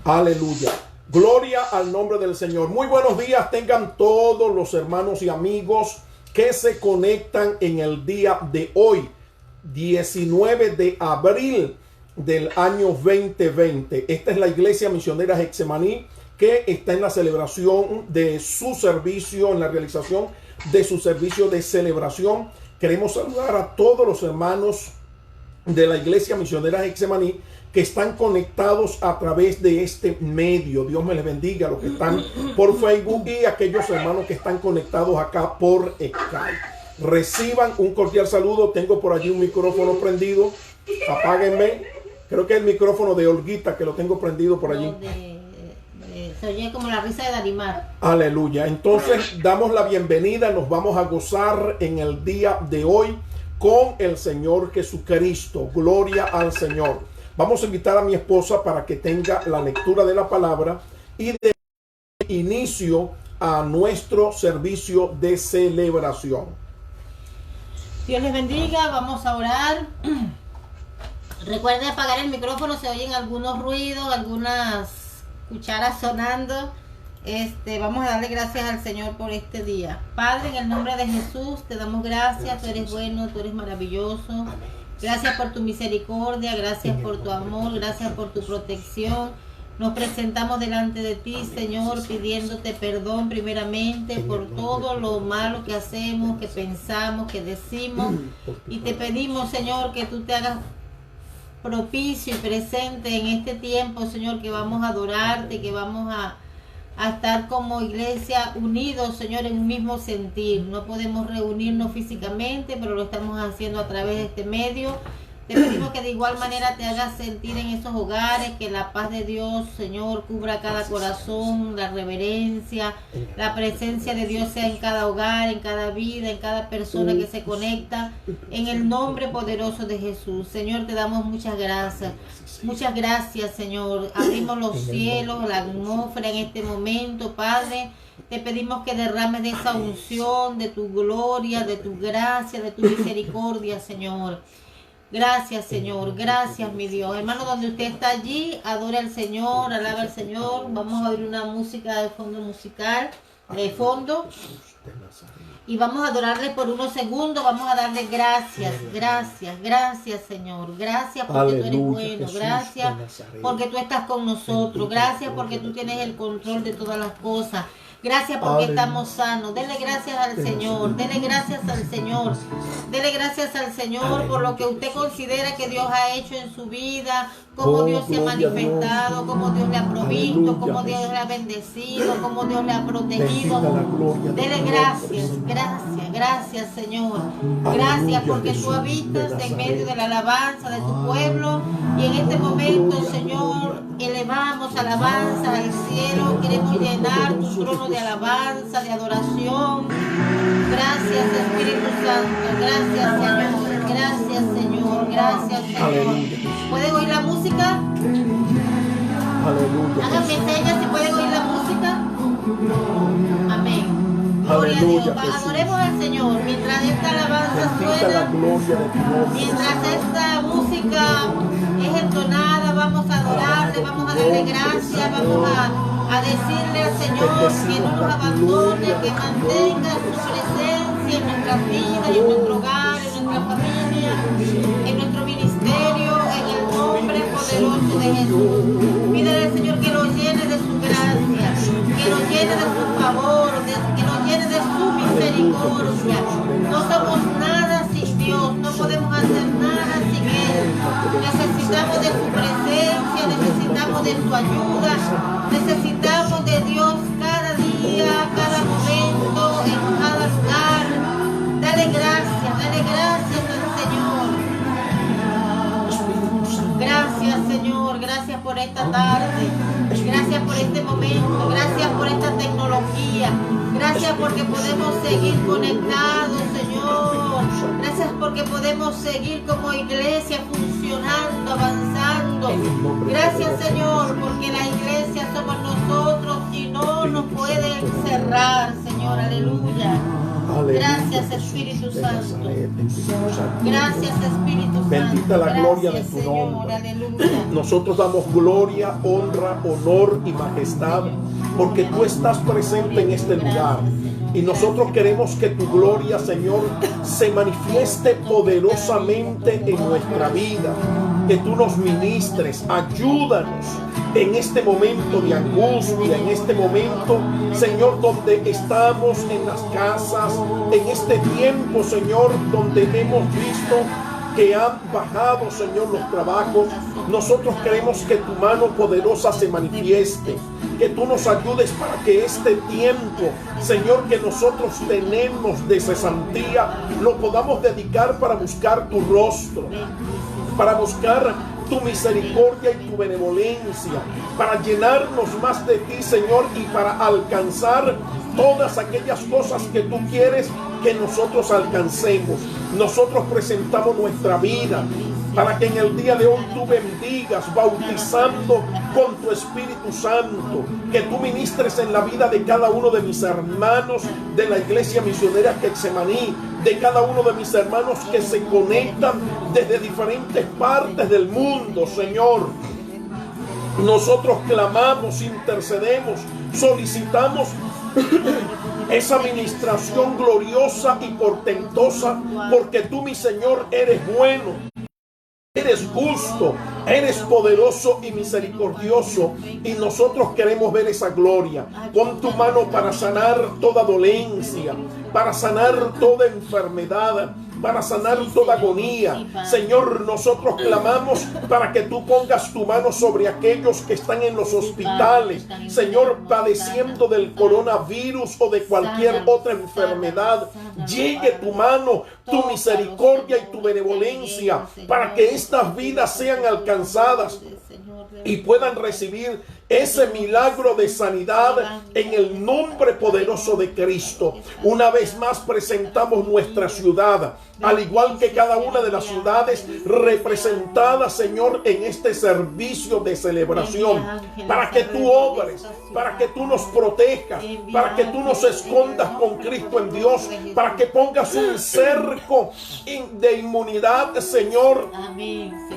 Aleluya. Gloria al nombre del Señor. Muy buenos días tengan todos los hermanos y amigos que se conectan en el día de hoy, 19 de abril del año 2020. Esta es la Iglesia Misionera Getsemaní, que está en la celebración de su servicio, en la realización de su servicio de celebración. Queremos saludar a todos los hermanos de la Iglesia Misionera Getsemaní que están conectados a través de este medio. Dios me les bendiga a los que están por Facebook y a aquellos hermanos que están conectados acá por Skype. Reciban un cordial saludo. Tengo por allí un micrófono prendido. Apáguenme. Creo que es el micrófono de Olguita que lo tengo prendido por allí. Se oye como la risa de Darimar. Aleluya. Entonces damos la bienvenida. Nos vamos a gozar en el día de hoy con el Señor Jesucristo. Gloria al Señor. Vamos a invitar a mi esposa para que tenga la lectura de la palabra y de inicio a nuestro servicio de celebración. Dios les bendiga, vamos a orar. Recuerden apagar el micrófono, se oyen algunos ruidos, algunas cucharas sonando. Vamos a darle gracias al Señor por este día. Padre, en el nombre de Jesús, te damos gracias. Tú eres bueno, tú eres maravilloso. Gracias por tu misericordia, gracias por tu amor, gracias por tu protección. Nos presentamos delante de ti, Señor, pidiéndote perdón primeramente por todo lo malo que hacemos, que pensamos, que decimos. Y te pedimos, Señor, que tú te hagas propicio y presente en este tiempo, Señor, que vamos a adorarte, que vamos a estar como iglesia unidos, Señor, en un mismo sentir. No podemos reunirnos físicamente, pero lo estamos haciendo a través de este medio. Te pedimos que de igual manera te hagas sentir en esos hogares, que la paz de Dios, Señor, cubra cada corazón, la reverencia, la presencia de Dios sea en cada hogar, en cada vida, en cada persona que se conecta, en el nombre poderoso de Jesús. Señor, te damos muchas gracias. Muchas gracias, Señor. Abrimos los cielos, la atmósfera en este momento, Padre. Te pedimos que derrames de esa unción, de tu gloria, de tu gracia, de tu misericordia, Señor. Gracias, Señor. Gracias, mi Dios. Hermano, donde usted está allí, adora al Señor, alaba al Señor. Vamos a oír una música de fondo musical, de fondo. Y vamos a adorarle por unos segundos. Vamos a darle gracias, gracias, gracias, Señor. Gracias porque tú eres bueno. Gracias porque tú estás con nosotros. Gracias porque tú tienes el control de todas las cosas. Gracias porque estamos sanos. Dele gracias al Señor. Dele gracias al Señor. Dele gracias al Señor por lo que usted considera que Dios ha hecho en su vida, cómo Dios se ha manifestado, cómo Dios le ha provisto, cómo Dios le ha bendecido, cómo Dios le ha protegido. Dele gracias, gracias, gracias, Señor. Gracias porque tú habitas en medio de la alabanza de tu pueblo. Y en este momento, Señor, elevamos alabanza al cielo. Queremos llenar tu trono de alabanza, de adoración. Gracias, Espíritu Santo. Gracias, Señor. Gracias, Señor. Gracias, Señor. ¿Pueden oír la música? Aleluya. Háganme señas si pueden oír la música. Amén. Gloria a Dios. Adoremos al Señor mientras esta alabanza suena. Mientras esta música es entonada, vamos a adorarle, vamos a darle gracias, vamos a decirle al Señor que no nos abandone, que mantenga su presencia en nuestra vida, en nuestro hogar, en nuestra familia, en nuestro ministerio, en el nombre poderoso de Jesús. Pídele al Señor que lo llene de su gracia, que lo llene de su favor, que lo llene de su misericordia. No somos nada sin Dios, no podemos hacer nada sin Él. Necesitamos de su presencia, necesitamos de su ayuda, necesitamos de Dios cada día, cada momento, en cada lugar. Dale gracias al Señor. Gracias, Señor, gracias por esta tarde, gracias por este momento, gracias por esta tecnología, gracias porque podemos seguir conectados, Señor. Gracias porque podemos seguir como iglesia funcionando, avanzando. Gracias, Señor, porque la iglesia somos nosotros y no nos pueden cerrar, Señor. Aleluya. Gracias, Espíritu Santo. Gracias, Espíritu Santo. Bendita la gloria de tu nombre. Nosotros damos gloria, honra, honor y majestad porque tú estás presente en este lugar. Y nosotros queremos que tu gloria, Señor, se manifieste poderosamente en nuestra vida. Que tú nos ministres, ayúdanos en este momento de angustia, en este momento, Señor, donde estamos en las casas, en este tiempo, Señor, donde hemos visto que han bajado, Señor, los trabajos. Nosotros queremos que tu mano poderosa se manifieste, que tú nos ayudes para que este tiempo, Señor, que nosotros tenemos de cesantía, lo podamos dedicar para buscar tu rostro, para buscar tu misericordia y tu benevolencia, para llenarnos más de ti, Señor, y para alcanzar todas aquellas cosas que tú quieres que nosotros alcancemos. Nosotros presentamos nuestra vida para que en el día de hoy tú bendigas, bautizando con tu Espíritu Santo, que tú ministres en la vida de cada uno de mis hermanos de la Iglesia Misionera Getsemaní, de cada uno de mis hermanos que se conectan desde diferentes partes del mundo, Señor. Nosotros clamamos, intercedemos, solicitamos esa administración gloriosa y portentosa, porque tú, mi Señor, eres bueno, eres justo, eres poderoso y misericordioso, y nosotros queremos ver esa gloria. Pon tu mano para sanar toda dolencia, para sanar toda enfermedad, para sanar toda agonía. Señor, nosotros clamamos para que tú pongas tu mano sobre aquellos que están en los hospitales, Señor, padeciendo del coronavirus o de cualquier otra enfermedad. Llegue tu mano, tu misericordia y tu benevolencia para que estas vidas sean alcanzadas y puedan recibir ese milagro de sanidad en el nombre poderoso de Cristo. Una vez más presentamos nuestra ciudad, al igual que cada una de las ciudades representadas, Señor, en este servicio de celebración, para que tú obres, para que tú nos protejas, para que tú nos escondas con Cristo en Dios, para que pongas un cerco de inmunidad, Señor,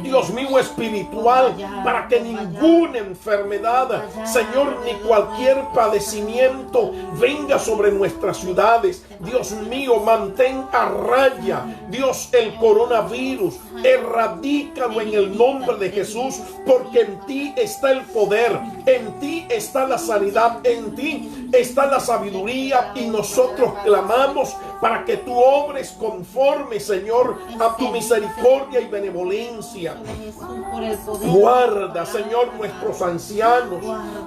Dios mío, espiritual, para que ninguna enfermedad, Señor, ni cualquier padecimiento venga sobre nuestras ciudades. Dios mío, mantén a raya, Dios, el coronavirus, erradícalo en el nombre de Jesús, porque en ti está el poder, en ti está la sanidad, en ti está la sabiduría, y nosotros clamamos para que tú obres conforme, Señor, a tu misericordia y benevolencia. Guarda, Señor, nuestros ancianos,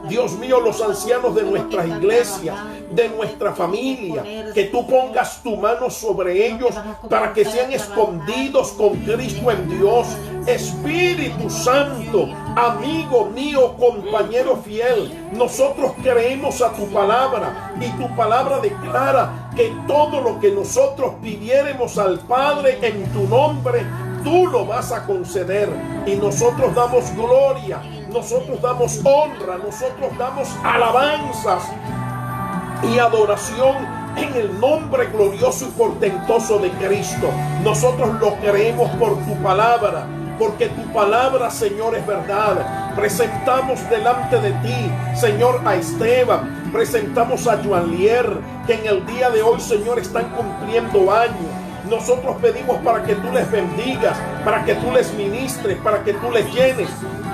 Dios mío, los ancianos de nuestras iglesias, de nuestra familia, que tú pongas tu mano sobre ellos para que sean escondidos con Cristo en Dios. Espíritu Santo, amigo mío, compañero fiel, nosotros creemos a tu palabra, y tu palabra declara que todo lo que nosotros pidiéremos al Padre en tu nombre, tú lo vas a conceder. Y nosotros damos gloria, nosotros damos honra, nosotros damos alabanzas y adoración en el nombre glorioso y portentoso de Cristo. Nosotros lo creemos por tu palabra, porque tu palabra, Señor, es verdad. Presentamos delante de ti, Señor, a Esteban, presentamos a Joanlier, que en el día de hoy, Señor, están cumpliendo años. Nosotros pedimos para que tú les bendigas, para que tú les ministres, para que tú les llenes,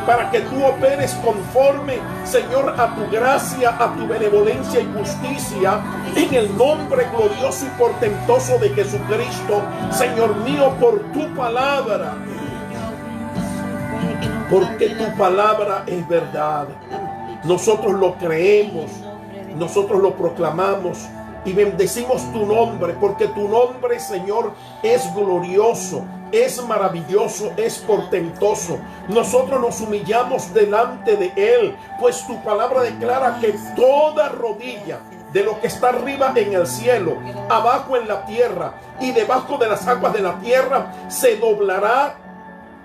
para que tú operes conforme, Señor, a tu gracia, a tu benevolencia y justicia, en el nombre glorioso y portentoso de Jesucristo, Señor mío, por tu palabra, porque tu palabra es verdad. Nosotros lo creemos, nosotros lo proclamamos y bendecimos tu nombre, porque tu nombre, Señor, es glorioso, es maravilloso, es portentoso. Nosotros nos humillamos delante de Él, pues tu palabra declara que toda rodilla de lo que está arriba en el cielo, abajo en la tierra y debajo de las aguas de la tierra, se doblará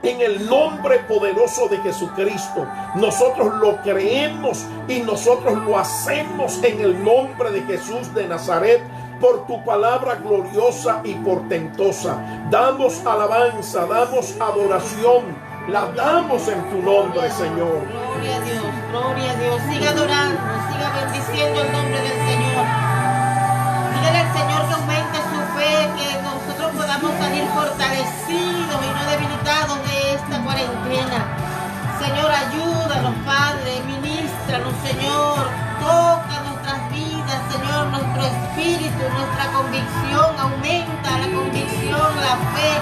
en el nombre poderoso de Jesucristo. Nosotros lo creemos y nosotros lo hacemos en el nombre de Jesús de Nazaret, por tu palabra gloriosa y portentosa. Damos alabanza, damos adoración, la damos en tu nombre, Señor. Gloria a Dios, gloria a Dios. Siga adorando, siga bendiciendo el nombre del Señor. Dígale al Señor que aumente su fe, que nosotros podamos salir fortalecidos y no debilitados de esta cuarentena. Señor, ayúdanos, Padre, ministranos, Señor, toca nuestras vidas, Señor, nuestro espíritu, nuestra convicción, aumenta la convicción, la fe.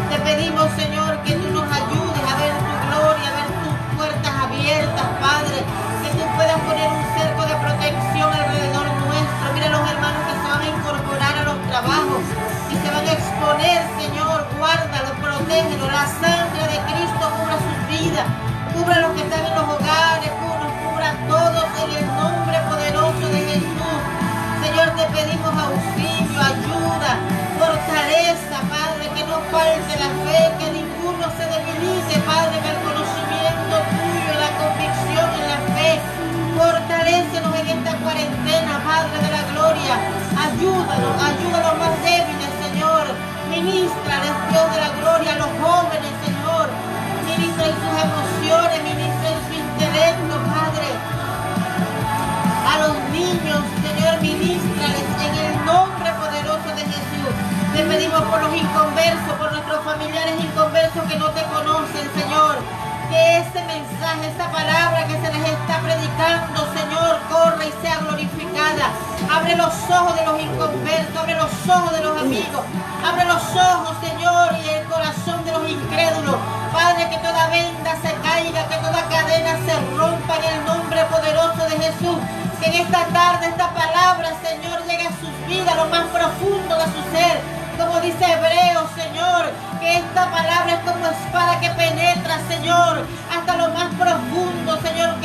Te pedimos, Señor, que tú nos ayudes a ver tu gloria, a ver tus puertas abiertas, Padre, que tú puedas poner un cerco de protección alrededor nuestro. Mira los hermanos que se van a incorporar a los trabajos y se van a exponer, Señor, guárdalo, protégelo, la sangre de Cristo cubra sus vidas. Cubra a los que están en los hogares, cubra a todos en el nombre poderoso de Jesús. Señor, te pedimos auxilio, ayuda, fortaleza, Padre, que no falte la fe, que ninguno se debilite, Padre, en el conocimiento tuyo, en la convicción, en la fe. Fortalécenos en esta cuarentena, Padre de la gloria. Ayúdanos, ayuda a los más débiles, Señor. Ministrales, Dios de la gloria, a los jóvenes, Señor. Ministra en sus emociones, ministra en su intelecto, Padre. A los niños, Señor, ministrales en el nombre poderoso de Jesús. Te pedimos por los inconversos, por nuestros familiares inconversos que no te conocen, Señor. Que ese mensaje, esa palabra que se les está predicando, Señor, corra y sea glorificada. Abre los ojos de los inconversos, abre los ojos de los amigos, abre los ojos, Señor, y el corazón de los incrédulos. Padre, que toda venda se caiga, que toda cadena se rompa en el nombre poderoso de Jesús. Que en esta tarde esta palabra, Señor, llegue a sus vidas, a lo más profundo de su ser. Como dice Hebreos, Señor, que esta palabra es como espada que penetra, Señor, hasta lo más profundo, Señor,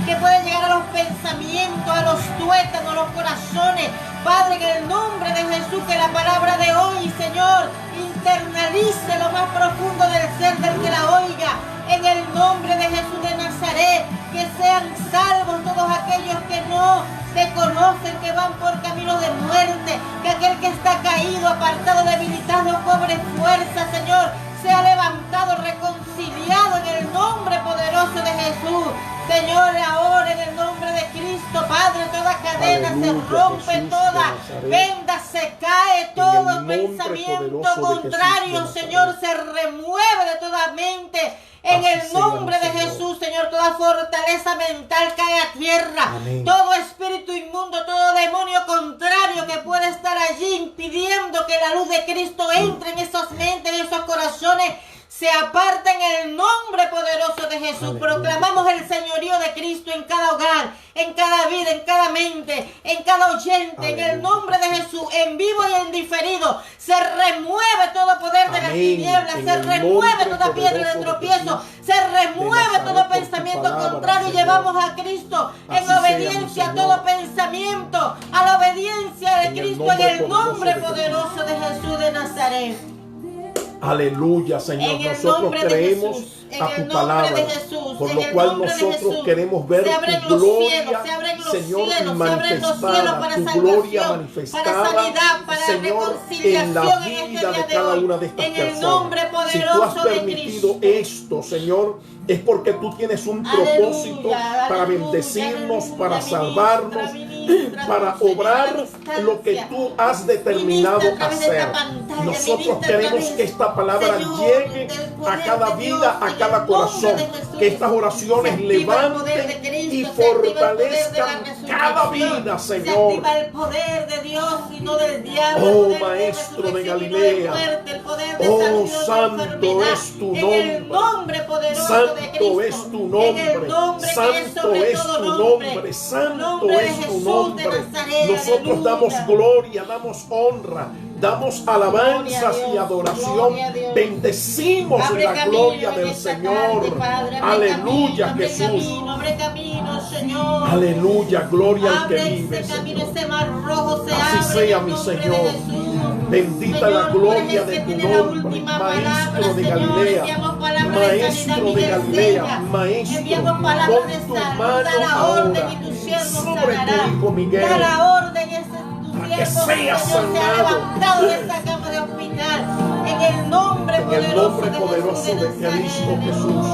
que puede llegar a los pensamientos, a los tuétanos, a los corazones. Padre, en el nombre de Jesús, que la palabra de hoy, Señor, internalice lo más profundo del ser del que la oiga. En el nombre de Jesús de Nazaret, que sean salvos todos aquellos que no te conocen, que van por caminos de muerte, que aquel que está caído, apartado, debilitado, cobre fuerza, Señor, sea levantado, reconciliado en el nombre poderoso de Jesús. Señor, ahora en el nombre de Cristo, Padre, toda cadena se rompe, Jesús, toda venda se cae, todo pensamiento contrario, Señor, se remueve de toda mente. En el nombre de Jesús, Señor, toda fortaleza mental cae a tierra. Amén. Todo espíritu inmundo, todo demonio contrario que puede estar allí impidiendo que la luz de Cristo entre en esas mentes, en esos corazones, se aparta en el nombre poderoso de Jesús. Aleluya. Proclamamos el señorío de Cristo en cada hogar, en cada vida, en cada mente, en cada oyente. Aleluya. En el nombre de Jesús, en vivo y en diferido, se remueve todo poder de las tinieblas, se remueve toda piedra de tropiezo, se remueve todo pensamiento contrario y llevamos a Cristo en obediencia a todo pensamiento, a la obediencia de Cristo en el nombre poderoso de Jesús de Nazaret. Aleluya, Señor. Nosotros creemos a tu palabra, por lo cual nosotros queremos ver tu gloria, Señor, manifestada, tu gloria manifestada, Señor, en la vida de cada una de estas personas. Si tú has permitido esto, Señor, es porque tú tienes un propósito para bendecirnos, para salvarnos, para obrar lo que tú has determinado hacer. Nosotros queremos que esta palabra llegue a cada vida, a cada corazón, que estas oraciones levanten y fortalezcan cada vida, Señor. Oh Maestro de Galilea, oh santo es tu nombre, santo es tu nombre, santo es tu nombre, santo es tu nombre. Nosotros damos gloria, damos honra, damos alabanzas y adoración. Bendecimos la gloria del Señor. Aleluya, Jesús. Aleluya, gloria al que vive, Señor. Así sea, mi Señor. Bendita la gloria de tu nombre, Maestro de Galilea, Maestro de Galilea, Maestro. Pon tu mano ahora sobre tu hijo Miguel. que siervo, sea Señor, se ha sanado. levantado de esta cama de hospital. En el nombre poderoso de Nazaret. Cristo Jesús.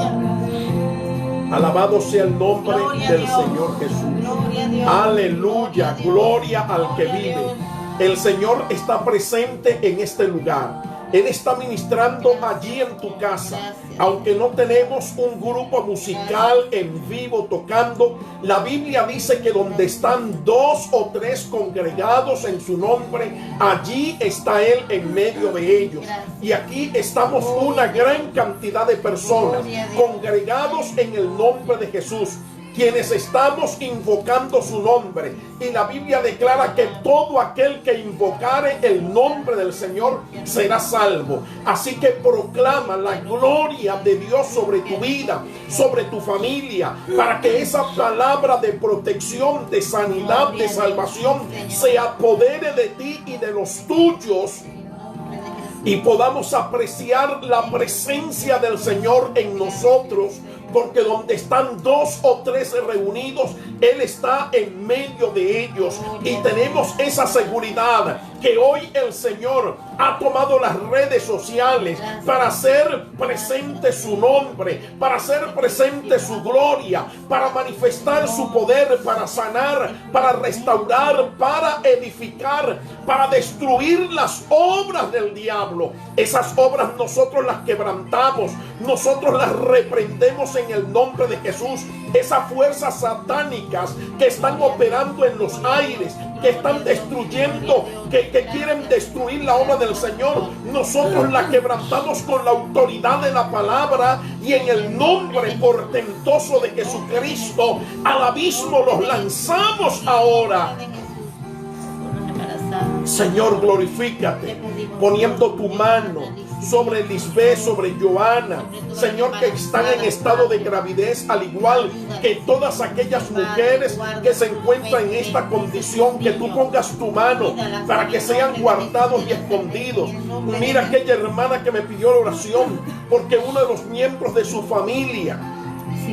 Alabado sea el nombre Gloria a del Dios. Señor Jesús. Gloria a Dios. Aleluya, gloria al que Gloria a vive. Dios. El Señor está presente en este lugar. Él está ministrando allí en tu casa. Gracias. Aunque no tenemos un grupo musical en vivo tocando, la Biblia dice que donde están 2 o 3 congregados en su nombre, allí está Él en medio de ellos. Y aquí estamos una gran cantidad de personas congregados en el nombre de Jesús, quienes estamos invocando su nombre. Y la Biblia declara que todo aquel que invocare el nombre del Señor será salvo. Así que proclama la gloria de Dios sobre tu vida, sobre tu familia, para que esa palabra de protección, de sanidad, de salvación se apodere de ti y de los tuyos, y podamos apreciar la presencia del Señor en nosotros, porque donde están 2 o 3 reunidos, Él está en medio de ellos. Y tenemos esa seguridad que hoy el Señor ha tomado las redes sociales para hacer presente su nombre, para hacer presente su gloria, para manifestar su poder, para sanar, para restaurar, para edificar, para destruir las obras del diablo. Esas obras nosotros las quebrantamos, nosotros las reprendemos en el nombre de Jesús. Esas fuerzas satánicas que están operando en los aires, que están destruyendo, que quieren destruir la obra del Señor, nosotros la quebrantamos con la autoridad de la palabra, y en el nombre portentoso de Jesucristo al abismo los lanzamos ahora. Señor, glorifícate poniendo tu mano sobre Lisbeth, sobre Joana, Señor, que están en estado de gravidez, al igual que todas aquellas mujeres que se encuentran en esta condición, que tú pongas tu mano para que sean guardados y escondidos. Mira aquella hermana que me pidió la oración porque uno de los miembros de su familia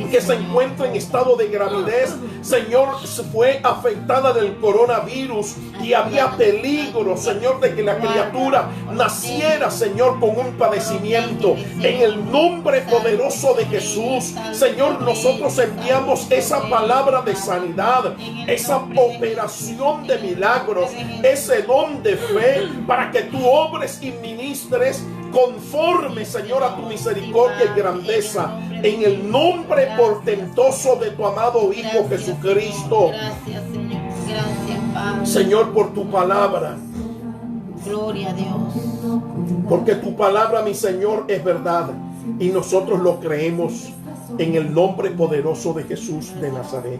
que se encuentra en estado de gravidez, Señor, fue afectada del coronavirus, y había peligro, Señor, de que la criatura naciera, Señor, con un padecimiento. En el nombre poderoso de Jesús, Señor, nosotros enviamos esa palabra de sanidad, esa operación de milagros, ese don de fe, para que tú obres y ministres conforme, Señor, a tu misericordia y grandeza, en el nombre portentoso de tu amado Hijo Jesucristo. Gracias, Señor. Gracias, Padre. Señor, por tu palabra. Gloria a Dios. Porque tu palabra, mi Señor, es verdad, y nosotros lo creemos en el nombre poderoso de Jesús de Nazaret.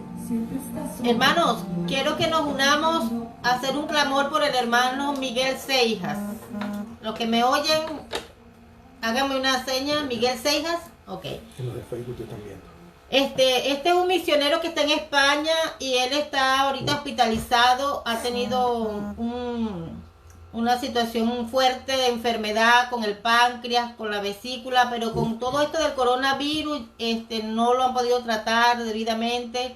Hermanos, quiero que nos unamos a hacer un clamor por el hermano Miguel Seijas. Los que me oyen, háganme una seña. Miguel Seijas. Ok. En los de Facebook te están viendo. Este es un misionero que está en España y él está ahorita hospitalizado. Ha tenido una situación fuerte de enfermedad con el páncreas, con la vesícula, pero con todo esto del coronavirus, no lo han podido tratar debidamente.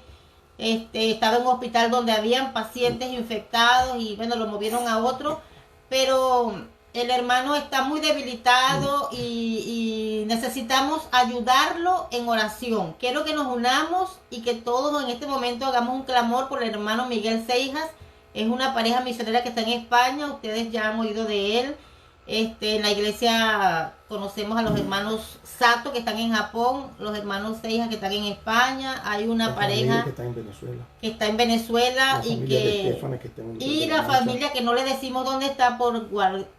Estaba en un hospital donde habían pacientes infectados y bueno, lo movieron a otro, pero el hermano está muy debilitado y necesitamos ayudarlo en oración. Quiero que nos unamos y que todos en este momento hagamos un clamor por el hermano Miguel Seijas. Es una pareja misionera que está en España. Ustedes ya han oído de él. En la iglesia conocemos a los hermanos Sato, que están en Japón, los hermanos Seijas, que están en España. Hay una pareja que está en Venezuela, y la familia que no le decimos dónde está por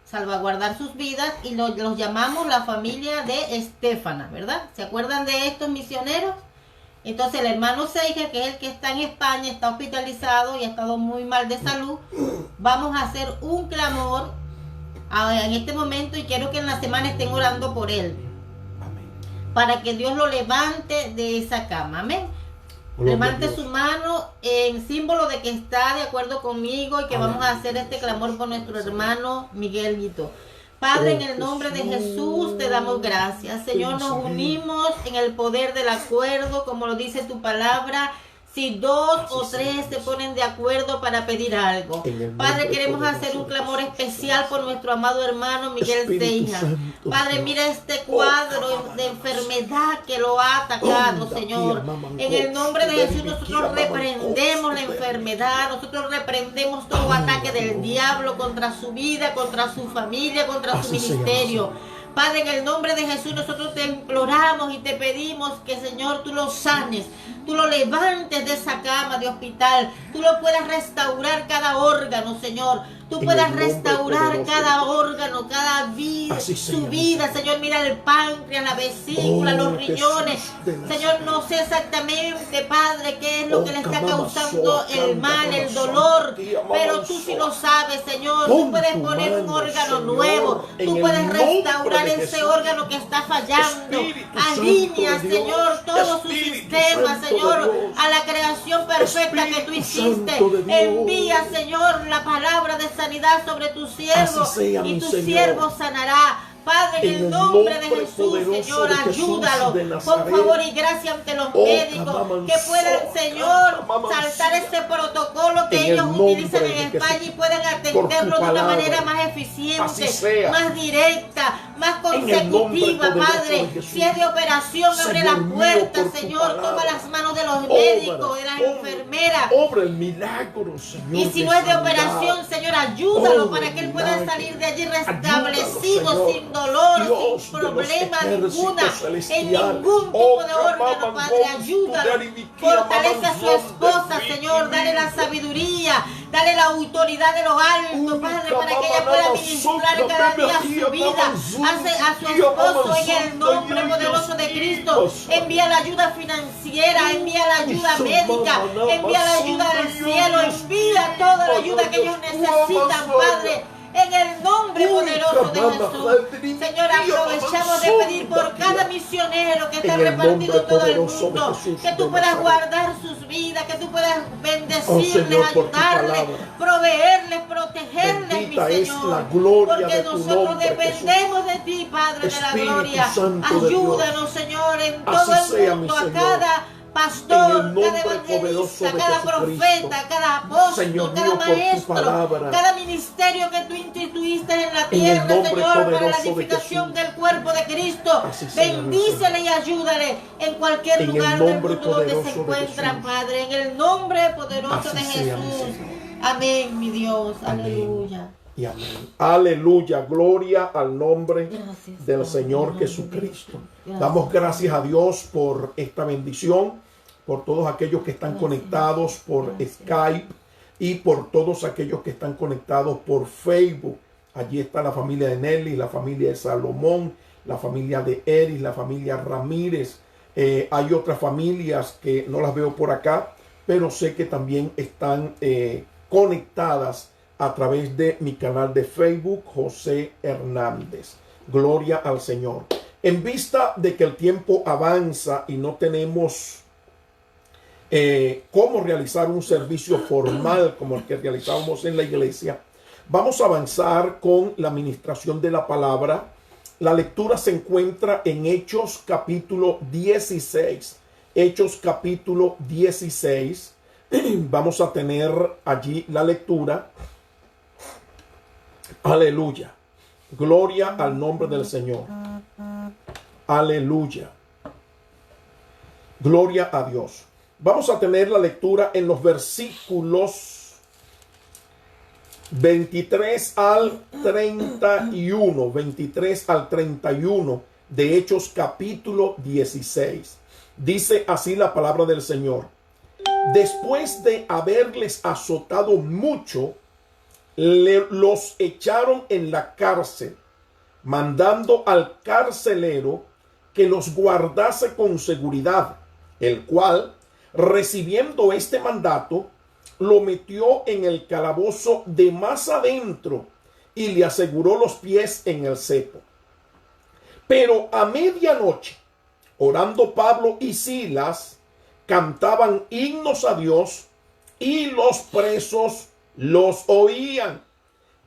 salvaguardar sus vidas, y los llamamos la familia de Estefana, ¿verdad? ¿Se acuerdan de estos misioneros? Entonces el hermano Seijas, que es el que está en España, está hospitalizado y ha estado muy mal de salud. Vamos a hacer un clamor en este momento, y quiero que en la semana estén orando por él. Amén. Para que Dios lo levante de esa cama. Amén. Levante su mano en símbolo de que está de acuerdo conmigo y que vamos a hacer este clamor por nuestro hermano Miguelito. Padre, en el nombre de Jesús te damos gracias. Señor, nos unimos en el poder del acuerdo, como lo dice tu palabra. si dos o tres se ponen de acuerdo para pedir algo. Padre, queremos hacer un clamor especial por nuestro amado hermano Miguel Ceja. Padre, mira este cuadro de enfermedad que lo ha atacado, Señor. En el nombre de Jesús nosotros reprendemos la enfermedad, nosotros reprendemos todo ataque del diablo contra su vida, contra su familia, contra su ministerio. Padre, en el nombre de Jesús nosotros te imploramos y te pedimos que, Señor, tú lo sanes, tú lo levantes de esa cama de hospital, tú lo puedas restaurar cada órgano, Señor. Tú puedas restaurar cada órgano, cada vida, su vida, Señor. Mira el páncreas, la vesícula, los riñones. Señor, no sé exactamente, Padre, qué es lo que le está causando el mal, el dolor. Pero tú sí lo sabes, Señor. Tú puedes poner un órgano nuevo. Tú puedes restaurar ese órgano que está fallando. Alinea, Señor, todo su sistema, Señor, a la creación perfecta que tú hiciste. Envía, Señor, la palabra de sanidad sobre tu siervo y tu siervo sanará. Padre, en el nombre de Jesús, Señor, ayúdalo. Por favor y gracias ante los médicos que puedan, Señor, saltar ese protocolo que ellos utilizan en España y puedan atenderlo de una manera más eficiente, más directa, más consecutiva, Padre. Si es de operación, abre las puertas, Señor. Toma las manos de los médicos, de las enfermeras. Obra el milagro, Señor. Y si no es de operación, Señor, ayúdalo para que él pueda salir de allí restablecido, sin dolor, sin problema ninguna, en ningún tipo de órgano, Padre. Ayúdalo. Fortalece a su esposa, Señor. Dale la sabiduría, dale la autoridad de lo alto, Padre, para que ella pueda ministrar cada día su vida a su esposo en el nombre poderoso de Cristo. Envía la ayuda financiera, envía la ayuda médica, envía la ayuda del cielo, envía toda la ayuda que ellos necesitan, Padre. En el nombre poderoso de Jesús. Señor, aprovechamos de pedir por cada misionero que está repartido en todo el mundo, que tú puedas guardar sus vidas, que tú puedas bendecirles, ayudarles, proveerles, protegerles, mi Señor. Porque nosotros dependemos de ti, Padre de la gloria. Ayúdanos, Señor, en todo el mundo, a cada pastor, cada evangelista, cada profeta, cada apóstol, cada maestro, cada ministerio que tú instituiste en la tierra, Señor, para la edificación del cuerpo de Cristo. Bendícele y ayúdale en cualquier lugar del mundo donde se encuentran, Padre, en el nombre poderoso de Jesús. Amén, mi Dios. Aleluya. Y amén. Aleluya. Gloria al nombre del Señor Jesucristo. Damos gracias a Dios por esta bendición, por todos aquellos que están conectados por Skype y por todos aquellos que están conectados por Facebook. Allí está la familia de Nelly, la familia de Salomón, la familia de Eris, la familia Ramírez. Hay otras familias que no las veo por acá, pero sé que también están conectadas a través de mi canal de Facebook, José Hernández. Gloria al Señor. En vista de que el tiempo avanza y no tenemos cómo realizar un servicio formal como el que realizábamos en la iglesia, vamos a avanzar con la administración de la palabra. La lectura se encuentra en Hechos capítulo 16. Hechos capítulo 16. Vamos a tener allí la lectura. Aleluya. Gloria al nombre del Señor. Aleluya. Gloria a Dios. Vamos a tener la lectura en los versículos 23 al 31. 23 al 31 de Hechos capítulo 16. Dice así la palabra del Señor. Después de haberles azotado mucho, los echaron en la cárcel, mandando al carcelero que los guardase con seguridad, el cual, recibiendo este mandato, lo metió en el calabozo de más adentro y le aseguró los pies en el cepo. Pero a medianoche, orando Pablo y Silas, cantaban himnos a Dios y los presos los oían.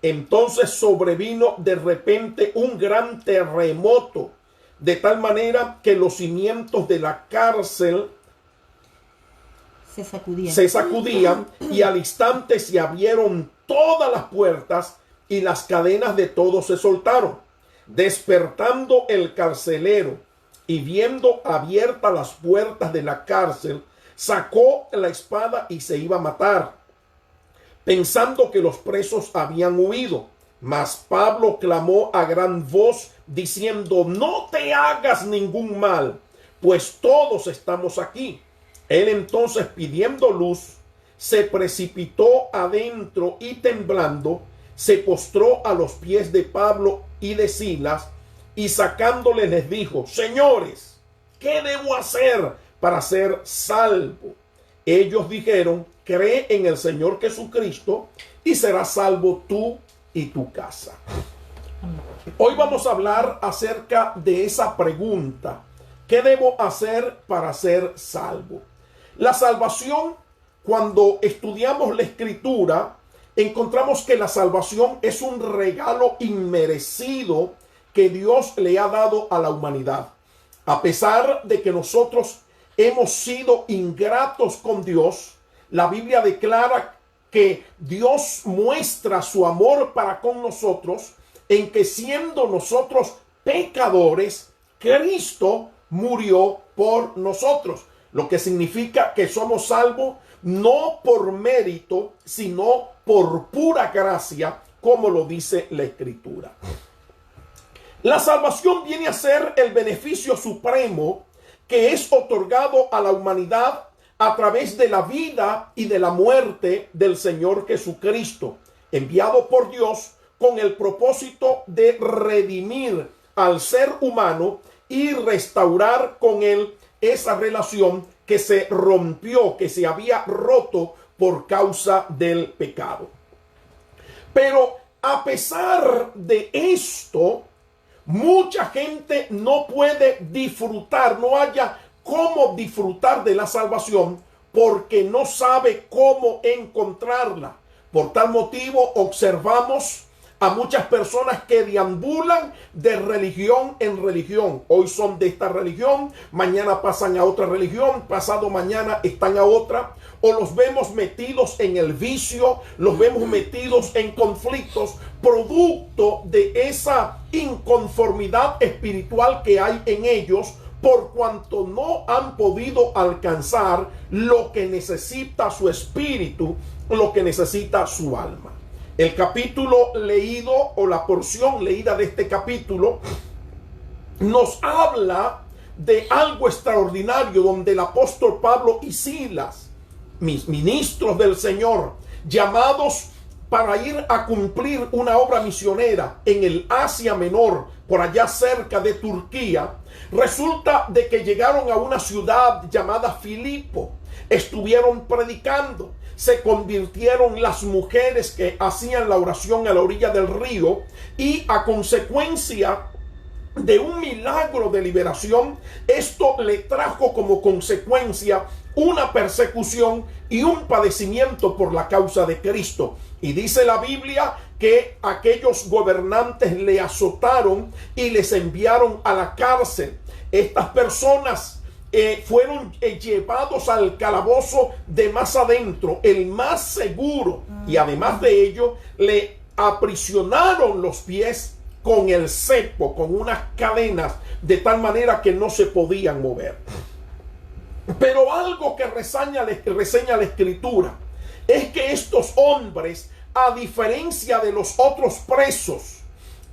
Entonces sobrevino de repente un gran terremoto, de tal manera que los cimientos de la cárcel Se sacudían y al instante se abrieron todas las puertas y las cadenas de todos se soltaron. Despertando el carcelero y viendo abiertas las puertas de la cárcel, sacó la espada y se iba a matar, pensando que los presos habían huido. Mas Pablo clamó a gran voz diciendo: no te hagas ningún mal, pues todos estamos aquí. Él entonces, pidiendo luz, se precipitó adentro y temblando se postró a los pies de Pablo y de Silas, y sacándoles les dijo: señores, ¿qué debo hacer para ser salvo? Ellos dijeron: cree en el Señor Jesucristo y serás salvo tú y tu casa. Hoy vamos a hablar acerca de esa pregunta: ¿qué debo hacer para ser salvo? La salvación, cuando estudiamos la Escritura, encontramos que la salvación es un regalo inmerecido que Dios le ha dado a la humanidad. A pesar de que nosotros hemos sido ingratos con Dios, la Biblia declara que Dios muestra su amor para con nosotros en que, siendo nosotros pecadores, Cristo murió por nosotros, lo que significa que somos salvos no por mérito, sino por pura gracia, como lo dice la Escritura. La salvación viene a ser el beneficio supremo que es otorgado a la humanidad a través de la vida y de la muerte del Señor Jesucristo, enviado por Dios con el propósito de redimir al ser humano y restaurar con él esa relación que se rompió, que se había roto por causa del pecado. Pero a pesar de esto, mucha gente no puede disfrutar, no haya cómo disfrutar de la salvación porque no sabe cómo encontrarla. Por tal motivo observamos a muchas personas que deambulan de religión en religión. Hoy son de esta religión, mañana pasan a otra religión, pasado mañana están a otra. O los vemos metidos en el vicio, los vemos metidos en conflictos, producto de esa inconformidad espiritual que hay en ellos, por cuanto no han podido alcanzar lo que necesita su espíritu, lo que necesita su alma. El capítulo leído, o la porción leída de este capítulo, nos habla de algo extraordinario, donde el apóstol Pablo y Silas, mis ministros del Señor, llamados para ir a cumplir una obra misionera en el Asia Menor, por allá cerca de Turquía, resulta de que llegaron a una ciudad llamada Filipo, estuvieron predicando, se convirtieron las mujeres que hacían la oración a la orilla del río, y a consecuencia de un milagro de liberación, esto le trajo como consecuencia una persecución y un padecimiento por la causa de Cristo. Y dice la Biblia que aquellos gobernantes le azotaron y les enviaron a la cárcel. Estas personas fueron llevados al calabozo de más adentro, el más seguro, y además de ello le aprisionaron los pies con el cepo, con unas cadenas, de tal manera que no se podían mover. Pero algo que reseña la Escritura es que estos hombres, a diferencia de los otros presos,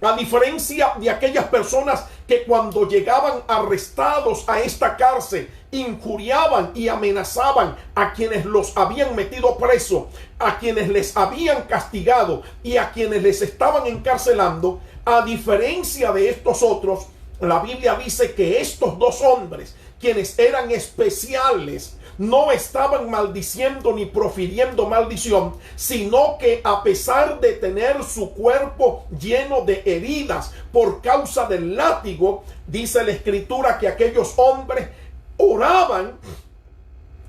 a diferencia de aquellas personas que cuando llegaban arrestados a esta cárcel injuriaban y amenazaban a quienes los habían metido preso, a quienes les habían castigado y a quienes les estaban encarcelando, a diferencia de estos otros, la Biblia dice que estos dos hombres, quienes eran especiales, no estaban maldiciendo ni profiriendo maldición, sino que a pesar de tener su cuerpo lleno de heridas por causa del látigo, dice la Escritura que aquellos hombres oraban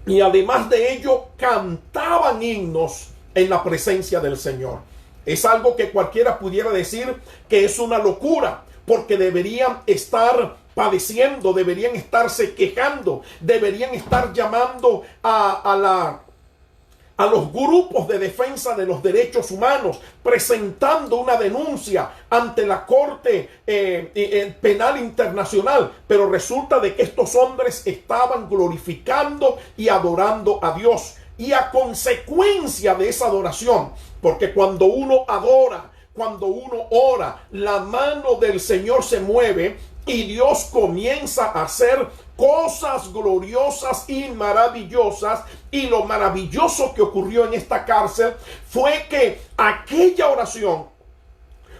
y además de ello cantaban himnos en la presencia del Señor. Es algo que cualquiera pudiera decir que es una locura, porque deberían estar padeciendo, deberían estarse quejando, deberían estar llamando a los grupos de defensa de los derechos humanos, presentando una denuncia ante la Corte Penal Internacional. Pero resulta de que estos hombres estaban glorificando y adorando a Dios. Y a consecuencia de esa adoración, porque cuando uno adora, cuando uno ora, la mano del Señor se mueve y Dios comienza a hacer cosas gloriosas y maravillosas. Y lo maravilloso que ocurrió en esta cárcel fue que aquella oración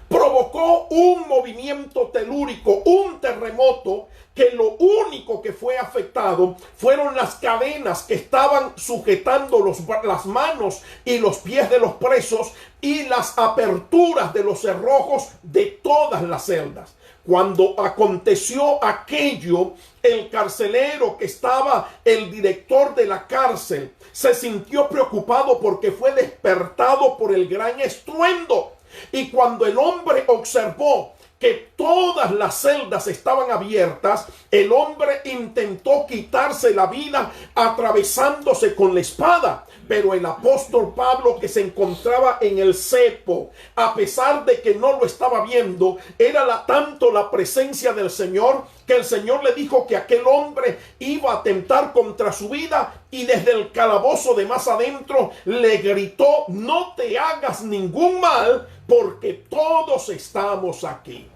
provocó un movimiento telúrico, un terremoto, que lo único que fue afectado fueron las cadenas que estaban sujetando las manos y los pies de los presos y las aperturas de los cerrojos de todas las celdas. Cuando aconteció aquello, el carcelero que estaba, el director de la cárcel, se sintió preocupado porque fue despertado por el gran estruendo. Y cuando el hombre observó que todas las celdas estaban abiertas, el hombre intentó quitarse la vida atravesándose con la espada. Pero el apóstol Pablo, que se encontraba en el cepo, a pesar de que no lo estaba viendo, era tanto la presencia del Señor, que el Señor le dijo que aquel hombre iba a atentar contra su vida, y desde el calabozo de más adentro le gritó: no te hagas ningún mal, porque todos estamos aquí.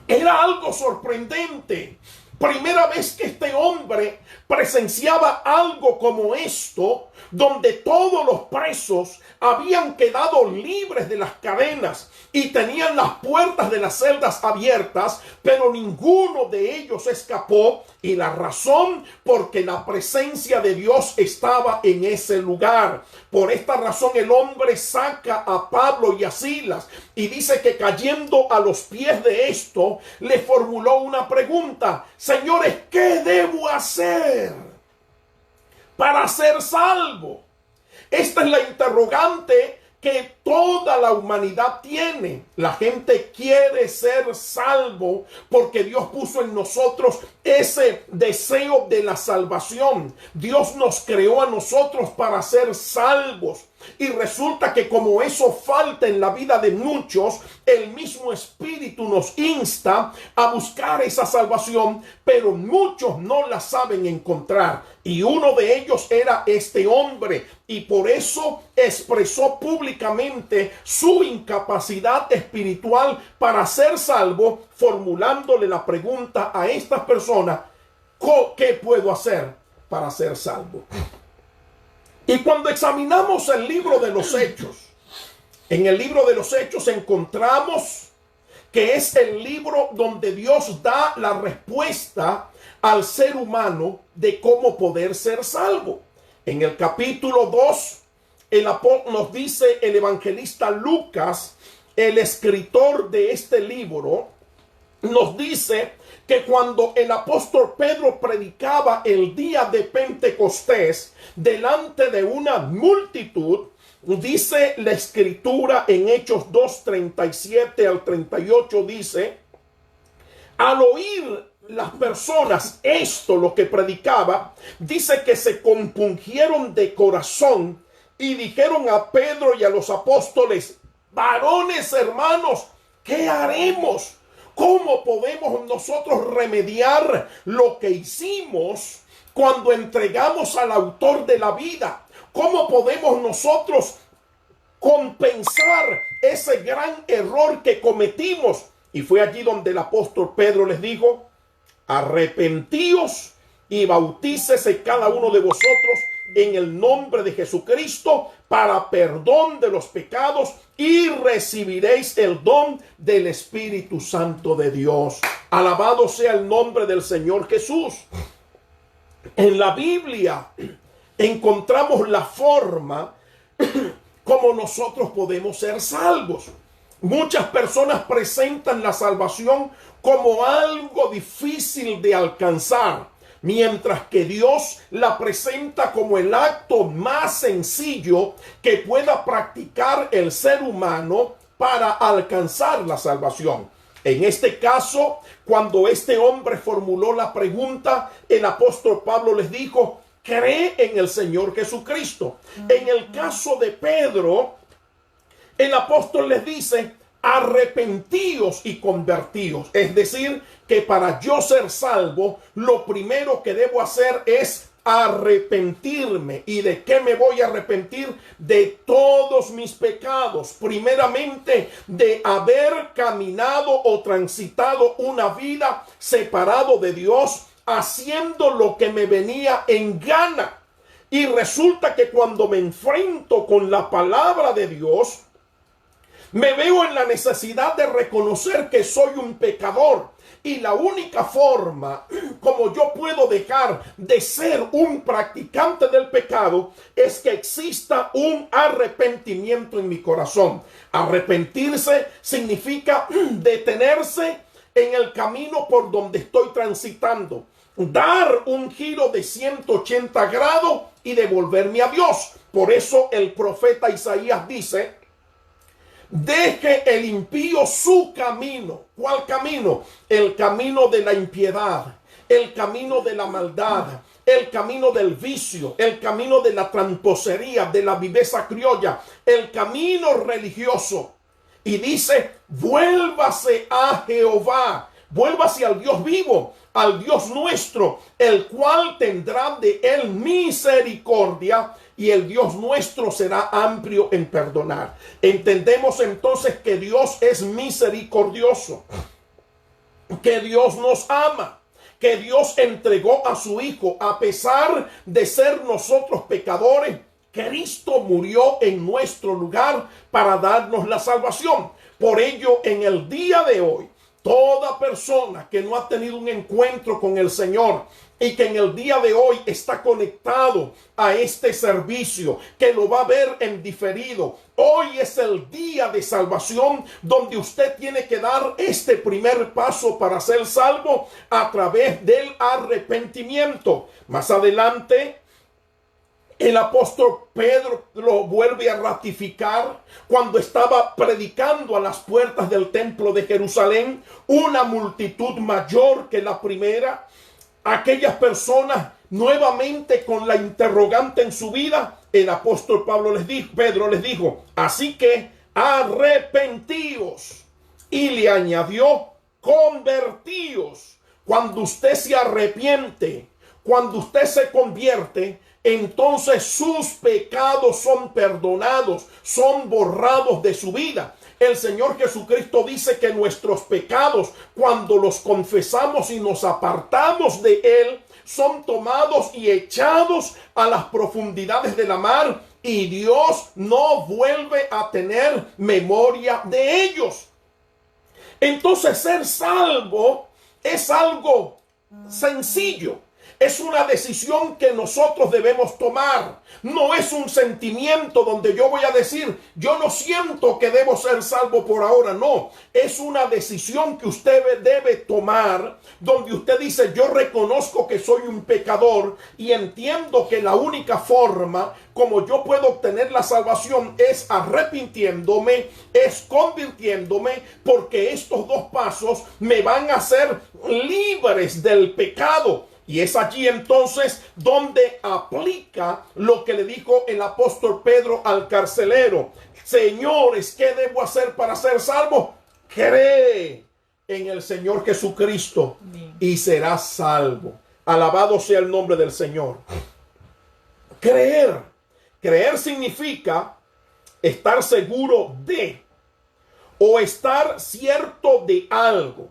Era algo sorprendente. Primera vez que este hombre presenciaba algo como esto, donde todos los presos habían quedado libres de las cadenas y tenían las puertas de las celdas abiertas, pero ninguno de ellos escapó. Y la razón, porque la presencia de Dios estaba en ese lugar. Por esta razón el hombre saca a Pablo y a Silas y dice que, cayendo a los pies de esto, le formuló una pregunta: señores, ¿qué debo hacer para ser salvo? Esta es la interrogante que toda la humanidad tiene. La gente quiere ser salvo porque Dios puso en nosotros ese deseo de la salvación. Dios nos creó a nosotros para ser salvos. Y resulta que como eso falta en la vida de muchos, el mismo Espíritu nos insta a buscar esa salvación, pero muchos no la saben encontrar. Y uno de ellos era este hombre, y por eso expresó públicamente su incapacidad espiritual para ser salvo, formulándole la pregunta a estas personas: ¿qué puedo hacer para ser salvo? Y cuando examinamos el libro de los Hechos, en el libro de los Hechos encontramos que es el libro donde Dios da la respuesta al ser humano de cómo poder ser salvo. En el capítulo 2, nos dice el evangelista Lucas, el escritor de este libro, nos dice que cuando el apóstol Pedro predicaba el día de Pentecostés delante de una multitud, dice la escritura en Hechos 2:37 al 38, dice: al oír las personas esto, lo que predicaba, dice que se compungieron de corazón y dijeron a Pedro y a los apóstoles: varones, hermanos, ¿qué haremos? ¿Cómo podemos nosotros remediar lo que hicimos cuando entregamos al autor de la vida? ¿Cómo podemos nosotros compensar ese gran error que cometimos? Y fue allí donde el apóstol Pedro les dijo: arrepentíos y bautícese cada uno de vosotros en el nombre de Jesucristo para perdón de los pecados, y recibiréis el don del Espíritu Santo de Dios. Alabado sea el nombre del Señor Jesús. En la Biblia encontramos la forma como nosotros podemos ser salvos. Muchas personas presentan la salvación como algo difícil de alcanzar, mientras que Dios la presenta como el acto más sencillo que pueda practicar el ser humano para alcanzar la salvación. En este caso, cuando este hombre formuló la pregunta, el apóstol Pablo les dijo: cree en el Señor Jesucristo. En el caso de Pedro, el apóstol les dice: arrepentíos y convertíos. Es decir, que para yo ser salvo, lo primero que debo hacer es arrepentirme. ¿Y de qué me voy a arrepentir? De todos mis pecados. Primeramente, de haber caminado o transitado una vida separado de Dios, haciendo lo que me venía en gana. Y resulta que cuando me enfrento con la palabra de Dios, me veo en la necesidad de reconocer que soy un pecador. Y la única forma como yo puedo dejar de ser un practicante del pecado es que exista un arrepentimiento en mi corazón. Arrepentirse significa detenerse en el camino por donde estoy transitando, dar un giro de 180 grados y devolverme a Dios. Por eso el profeta Isaías dice: deje el impío su camino. ¿Cuál camino? El camino de la impiedad, el camino de la maldad, el camino del vicio, el camino de la tramposería, de la viveza criolla, el camino religioso. Y dice: vuélvase a Jehová, vuélvase al Dios vivo, al Dios nuestro, el cual tendrá de él misericordia, y el Dios nuestro será amplio en perdonar. Entendemos entonces que Dios es misericordioso, que Dios nos ama, que Dios entregó a su Hijo. A pesar de ser nosotros pecadores, Cristo murió en nuestro lugar para darnos la salvación. Por ello, en el día de hoy, toda persona que no ha tenido un encuentro con el Señor y que en el día de hoy está conectado a este servicio, que lo va a ver en diferido, hoy es el día de salvación donde usted tiene que dar este primer paso para ser salvo a través del arrepentimiento. Más adelante, el apóstol Pedro lo vuelve a ratificar cuando estaba predicando a las puertas del templo de Jerusalén, una multitud mayor que la primera. Aquellas personas nuevamente con la interrogante en su vida, el apóstol Pedro les dijo: así que arrepentíos. Y le añadió: convertíos. Cuando usted se arrepiente, cuando usted se convierte, entonces sus pecados son perdonados, son borrados de su vida. El Señor Jesucristo dice que nuestros pecados, cuando los confesamos y nos apartamos de Él, son tomados y echados a las profundidades de la mar, y Dios no vuelve a tener memoria de ellos. Entonces, ser salvo es algo sencillo. Es una decisión que nosotros debemos tomar. No es un sentimiento donde yo voy a decir: yo no siento que debo ser salvo por ahora. No, es una decisión que usted debe tomar, donde usted dice: yo reconozco que soy un pecador y entiendo que la única forma como yo puedo obtener la salvación es arrepintiéndome, es convirtiéndome, porque estos dos pasos me van a hacer libres del pecado. Y es allí entonces donde aplica lo que le dijo el apóstol Pedro al carcelero: señores, ¿qué debo hacer para ser salvo? Cree en el Señor Jesucristo y serás salvo. Alabado sea el nombre del Señor. Creer significa estar seguro de, o estar cierto de algo.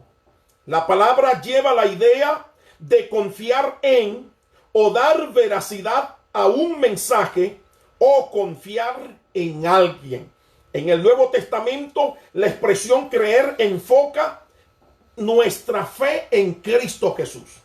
La palabra lleva la idea de confiar en o dar veracidad a un mensaje o confiar en alguien. En el Nuevo Testamento, la expresión creer enfoca nuestra fe en Cristo Jesús.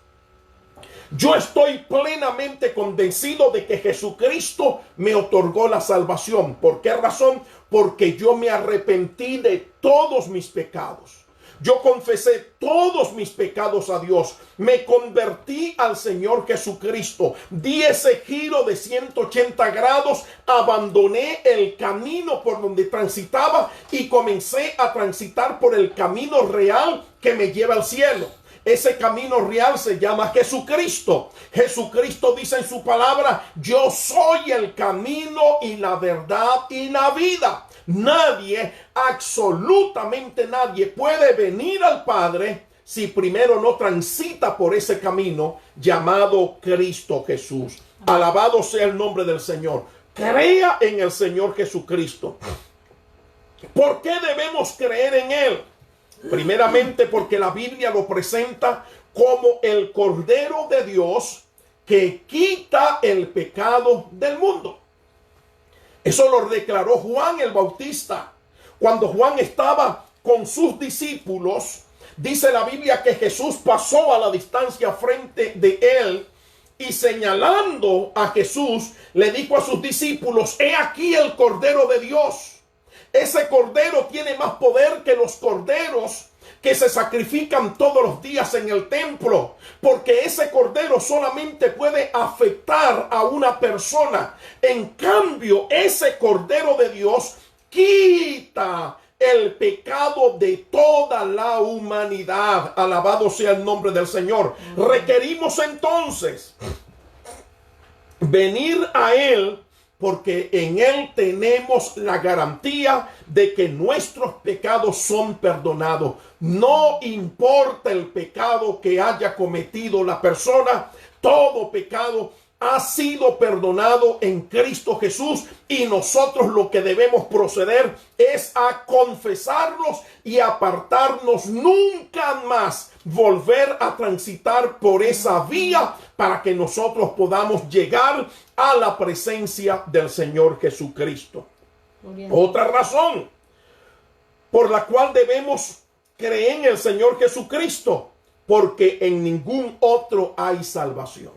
Yo estoy plenamente convencido de que Jesucristo me otorgó la salvación. ¿Por qué razón? Porque yo me arrepentí de todos mis pecados. Yo confesé todos mis pecados a Dios. Me convertí al Señor Jesucristo. Di ese giro de 180 grados. Abandoné el camino por donde transitaba y comencé a transitar por el camino real que me lleva al cielo. Ese camino real se llama Jesucristo. Jesucristo dice en su palabra: yo soy el camino y la verdad y la vida. Nadie, absolutamente nadie, puede venir al Padre si primero no transita por ese camino llamado Cristo Jesús. Alabado sea el nombre del Señor. Crea en el Señor Jesucristo. ¿Por qué debemos creer en Él? Primeramente porque la Biblia lo presenta como el Cordero de Dios que quita el pecado del mundo. Eso lo declaró Juan el Bautista. Cuando Juan estaba con sus discípulos, dice la Biblia que Jesús pasó a la distancia frente de él y señalando a Jesús, le dijo a sus discípulos: he aquí el Cordero de Dios. Ese cordero tiene más poder que los corderos que se sacrifican todos los días en el templo, porque ese cordero solamente puede afectar a una persona. En cambio, ese Cordero de Dios quita el pecado de toda la humanidad. Alabado sea el nombre del Señor. Requerimos entonces venir a Él, porque en Él tenemos la garantía de que nuestros pecados son perdonados. No importa el pecado que haya cometido la persona, todo pecado ha sido perdonado en Cristo Jesús, y nosotros lo que debemos proceder es a confesarlos y apartarnos, nunca más volver a transitar por esa vía, para que nosotros podamos llegar a la presencia del Señor Jesucristo. Otra razón por la cual debemos creer en el Señor Jesucristo: porque en ningún otro hay salvación.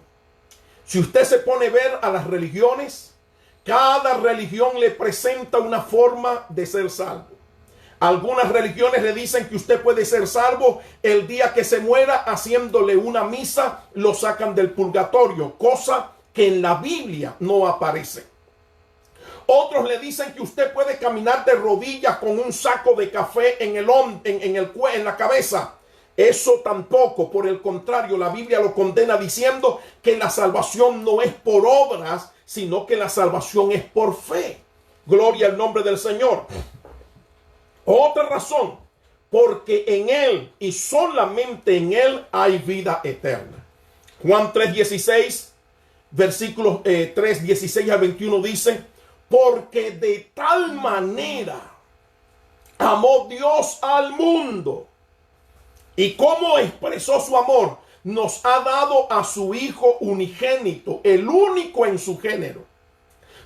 Si usted se pone a ver a las religiones, cada religión le presenta una forma de ser salvo. Algunas religiones le dicen que usted puede ser salvo el día que se muera, haciéndole una misa, lo sacan del purgatorio, cosa que en la Biblia no aparece. Otros le dicen que usted puede caminar de rodillas con un saco de café en la cabeza. Eso tampoco, por el contrario, la Biblia lo condena diciendo que la salvación no es por obras, sino que la salvación es por fe. Gloria al nombre del Señor. Otra razón: porque en Él y solamente en Él hay vida eterna. Juan 3:16, versículos 3:16 al 21 dice: porque de tal manera amó Dios al mundo. ¿Y cómo expresó su amor? Nos ha dado a su Hijo unigénito, el único en su género,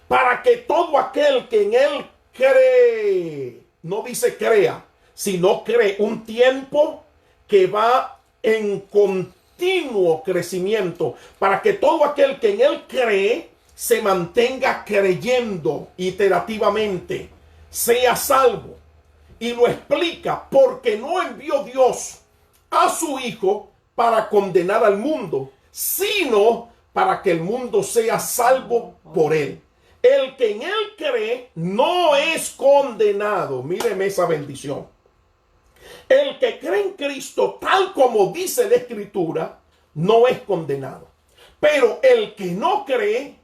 para que todo aquel que en Él cree, no dice crea, sino cree, un tiempo que va en continuo crecimiento, para que todo aquel que en Él cree se mantenga creyendo iterativamente, sea salvo. Y lo explica: porque no envió Dios a su Hijo para condenar al mundo, sino para que el mundo sea salvo por Él. El que en Él cree no es condenado. Míreme esa bendición. El que cree en Cristo, tal como dice la Escritura, no es condenado. Pero el que no cree,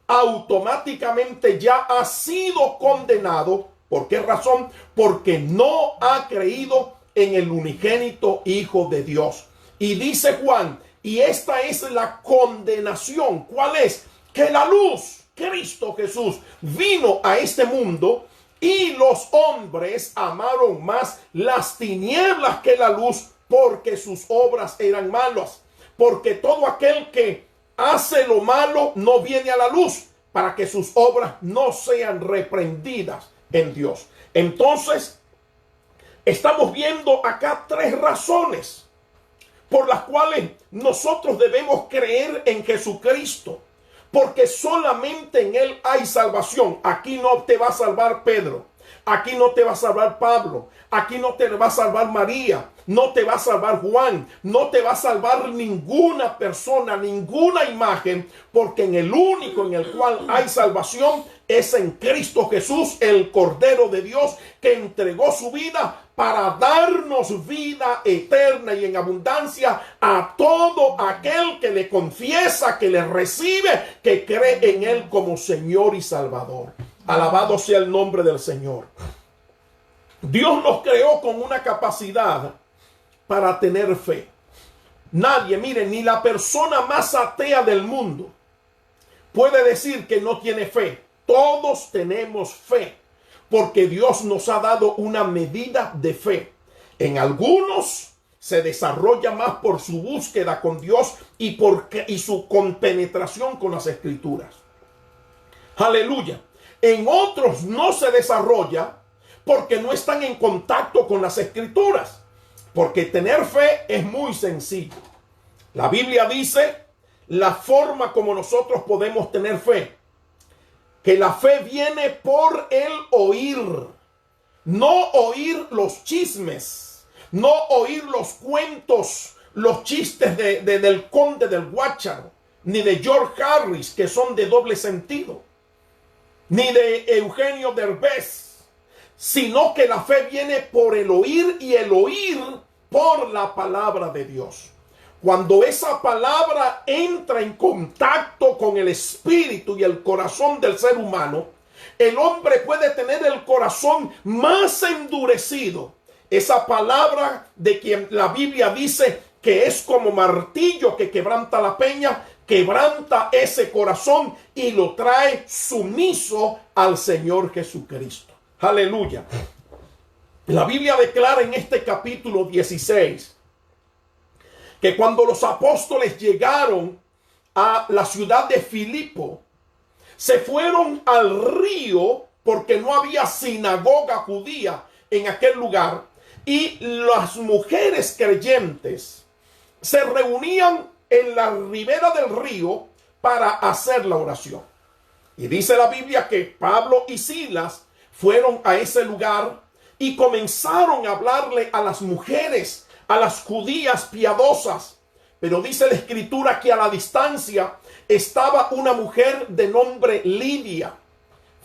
automáticamente ya ha sido condenado. ¿Por qué razón? Porque no ha creído en el unigénito Hijo de Dios. Y dice Juan, y esta es la condenación. ¿Cuál es? Que la luz, Cristo Jesús, vino a este mundo, y los hombres amaron más las tinieblas que la luz, porque sus obras eran malas. Porque todo aquel que hace lo malo no viene a la luz, para que sus obras no sean reprendidas en Dios. Entonces, estamos viendo acá tres razones por las cuales nosotros debemos creer en Jesucristo. Porque solamente en Él hay salvación. Aquí no te va a salvar Pedro. Aquí no te va a salvar Pablo. Aquí no te va a salvar María. No te va a salvar Juan. No te va a salvar ninguna persona, ninguna imagen. Porque en el único en el cual hay salvación es en Cristo Jesús, el Cordero de Dios, que entregó su vida para darnos vida eterna y en abundancia a todo aquel que le confiesa, que le recibe, que cree en Él como Señor y Salvador. Alabado sea el nombre del Señor. Dios nos creó con una capacidad para tener fe. Nadie, miren, ni la persona más atea del mundo puede decir que no tiene fe. Todos tenemos fe, porque Dios nos ha dado una medida de fe. En algunos se desarrolla más por su búsqueda con Dios y su compenetración con las Escrituras. Aleluya. En otros no se desarrolla porque no están en contacto con las Escrituras. Porque tener fe es muy sencillo. La Biblia dice la forma como nosotros podemos tener fe. Que la fe viene por el oír. No oír los chismes. No oír los cuentos, los chistes del conde del Guácharo. Ni de George Harris, que son de doble sentido. Ni de Eugenio Derbez. Sino que la fe viene por el oír y el oír por la palabra de Dios. Cuando esa palabra entra en contacto con el espíritu y el corazón del ser humano, el hombre puede tener el corazón más endurecido. Esa palabra de quien la Biblia dice que es como martillo que quebranta la peña, quebranta ese corazón y lo trae sumiso al Señor Jesucristo. Aleluya. La Biblia declara en este capítulo 16 que cuando los apóstoles llegaron a la ciudad de Filipo, se fueron al río porque no había sinagoga judía en aquel lugar, y las mujeres creyentes se reunían en la ribera del río para hacer la oración. Y dice la Biblia que Pablo y Silas fueron a ese lugar y comenzaron a hablarle a las mujeres, a las judías piadosas. Pero dice la Escritura que a la distancia estaba una mujer de nombre Lidia,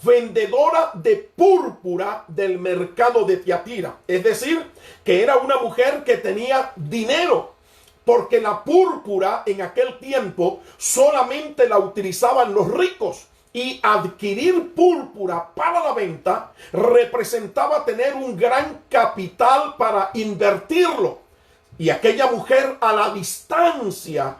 vendedora de púrpura del mercado de Tiatira. Es decir, que era una mujer que tenía dinero, porque la púrpura en aquel tiempo solamente la utilizaban los ricos. Y adquirir púrpura para la venta representaba tener un gran capital para invertirlo. Y aquella mujer a la distancia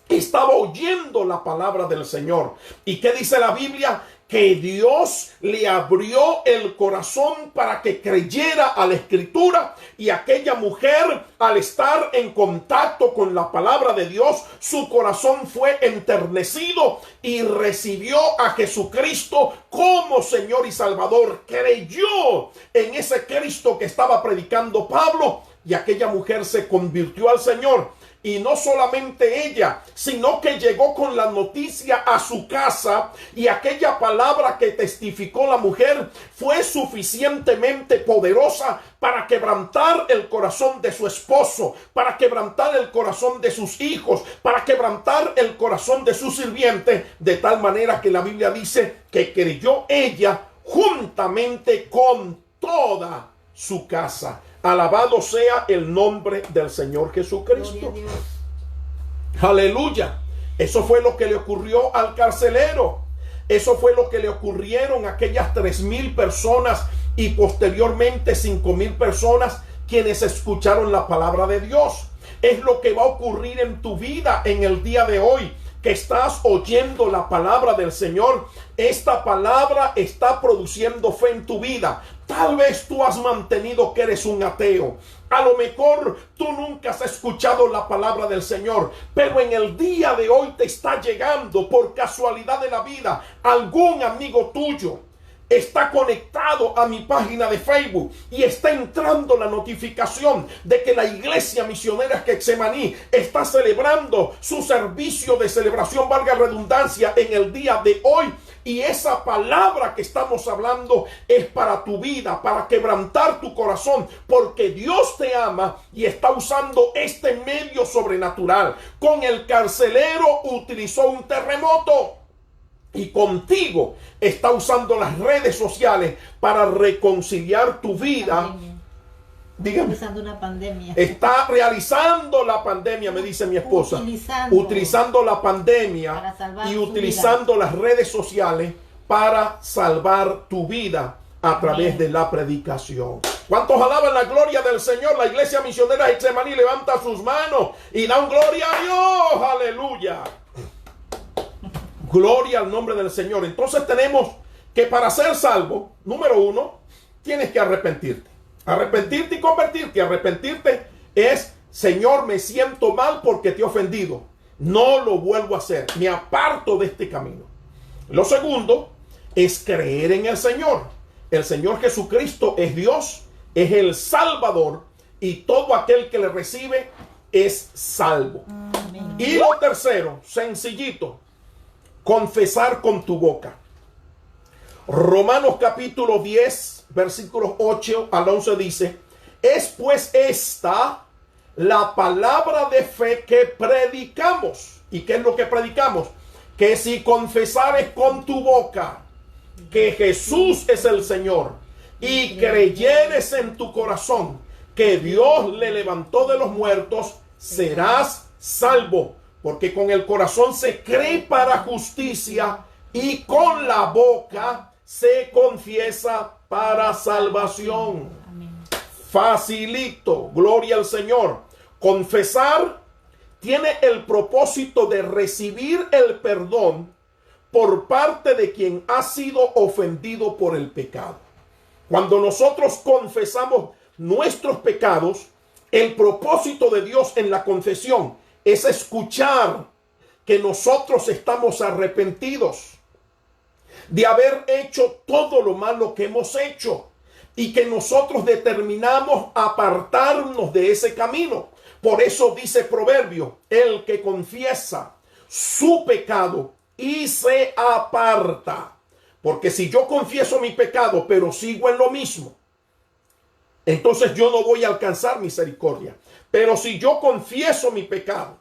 estaba oyendo la palabra del Señor. ¿Y qué dice la Biblia? Que Dios le abrió el corazón para que creyera a la Escritura, y aquella mujer, al estar en contacto con la palabra de Dios, su corazón fue enternecido y recibió a Jesucristo como Señor y Salvador. Creyó en ese Cristo que estaba predicando Pablo, y aquella mujer se convirtió al Señor. Y no solamente ella, sino que llegó con la noticia a su casa, y aquella palabra que testificó la mujer fue suficientemente poderosa para quebrantar el corazón de su esposo, para quebrantar el corazón de sus hijos, para quebrantar el corazón de su sirviente, de tal manera que la Biblia dice que creyó ella juntamente con toda su casa. Alabado sea el nombre del Señor Jesucristo. Aleluya. Eso fue lo que le ocurrió al carcelero. Eso fue lo que le ocurrieron a aquellas 3,000 personas y posteriormente 5,000 personas quienes escucharon la palabra de Dios. Es lo que va a ocurrir en tu vida en el día de hoy, que estás oyendo la palabra del Señor. Esta palabra está produciendo fe en tu vida. Tal vez tú has mantenido que eres un ateo. A lo mejor tú nunca has escuchado la palabra del Señor, pero en el día de hoy te está llegando por casualidad de la vida algún amigo tuyo está conectado a mi página de Facebook y está entrando la notificación de que la iglesia misionera Getsemaní está celebrando su servicio de celebración, valga redundancia, en el día de hoy. Y esa palabra que estamos hablando es para tu vida, para quebrantar tu corazón, porque Dios te ama y está usando este medio sobrenatural. Con el carcelero utilizó un terremoto. Y contigo está usando las redes sociales para reconciliar tu vida. Dígame. Realizando una pandemia. Está realizando la pandemia, me dice mi esposa. Utilizando la pandemia y utilizando las redes sociales para salvar tu vida a través de la predicación. ¿Cuántos alaban la gloria del Señor? La iglesia misionera Getsemaní levanta sus manos y da un gloria a Dios. Aleluya. Gloria al nombre del Señor. Entonces tenemos que para ser salvo, número uno, tienes que arrepentirte. Arrepentirte y convertirte. Arrepentirte es, Señor, me siento mal porque te he ofendido. No lo vuelvo a hacer. Me aparto de este camino. Lo segundo es creer en el Señor. El Señor Jesucristo es Dios, es el Salvador, y todo aquel que le recibe es salvo. Amén. Y lo tercero, sencillito, confesar con tu boca. Romanos capítulo 10, versículos 8 al 11 dice: es pues esta la palabra de fe que predicamos. ¿Y qué es lo que predicamos? Que si confesares con tu boca que Jesús es el Señor y creyeres en tu corazón que Dios le levantó de los muertos, serás salvo. Porque con el corazón se cree para justicia y con la boca se confiesa para salvación. Amén. Facilito, gloria al Señor. Confesar tiene el propósito de recibir el perdón por parte de quien ha sido ofendido por el pecado. Cuando nosotros confesamos nuestros pecados, el propósito de Dios en la confesión es escuchar que nosotros estamos arrepentidos de haber hecho todo lo malo que hemos hecho y que nosotros determinamos apartarnos de ese camino. Por eso dice Proverbio: el que confiesa su pecado y se aparta. Porque si yo confieso mi pecado pero sigo en lo mismo, entonces yo no voy a alcanzar misericordia. Pero si yo confieso mi pecado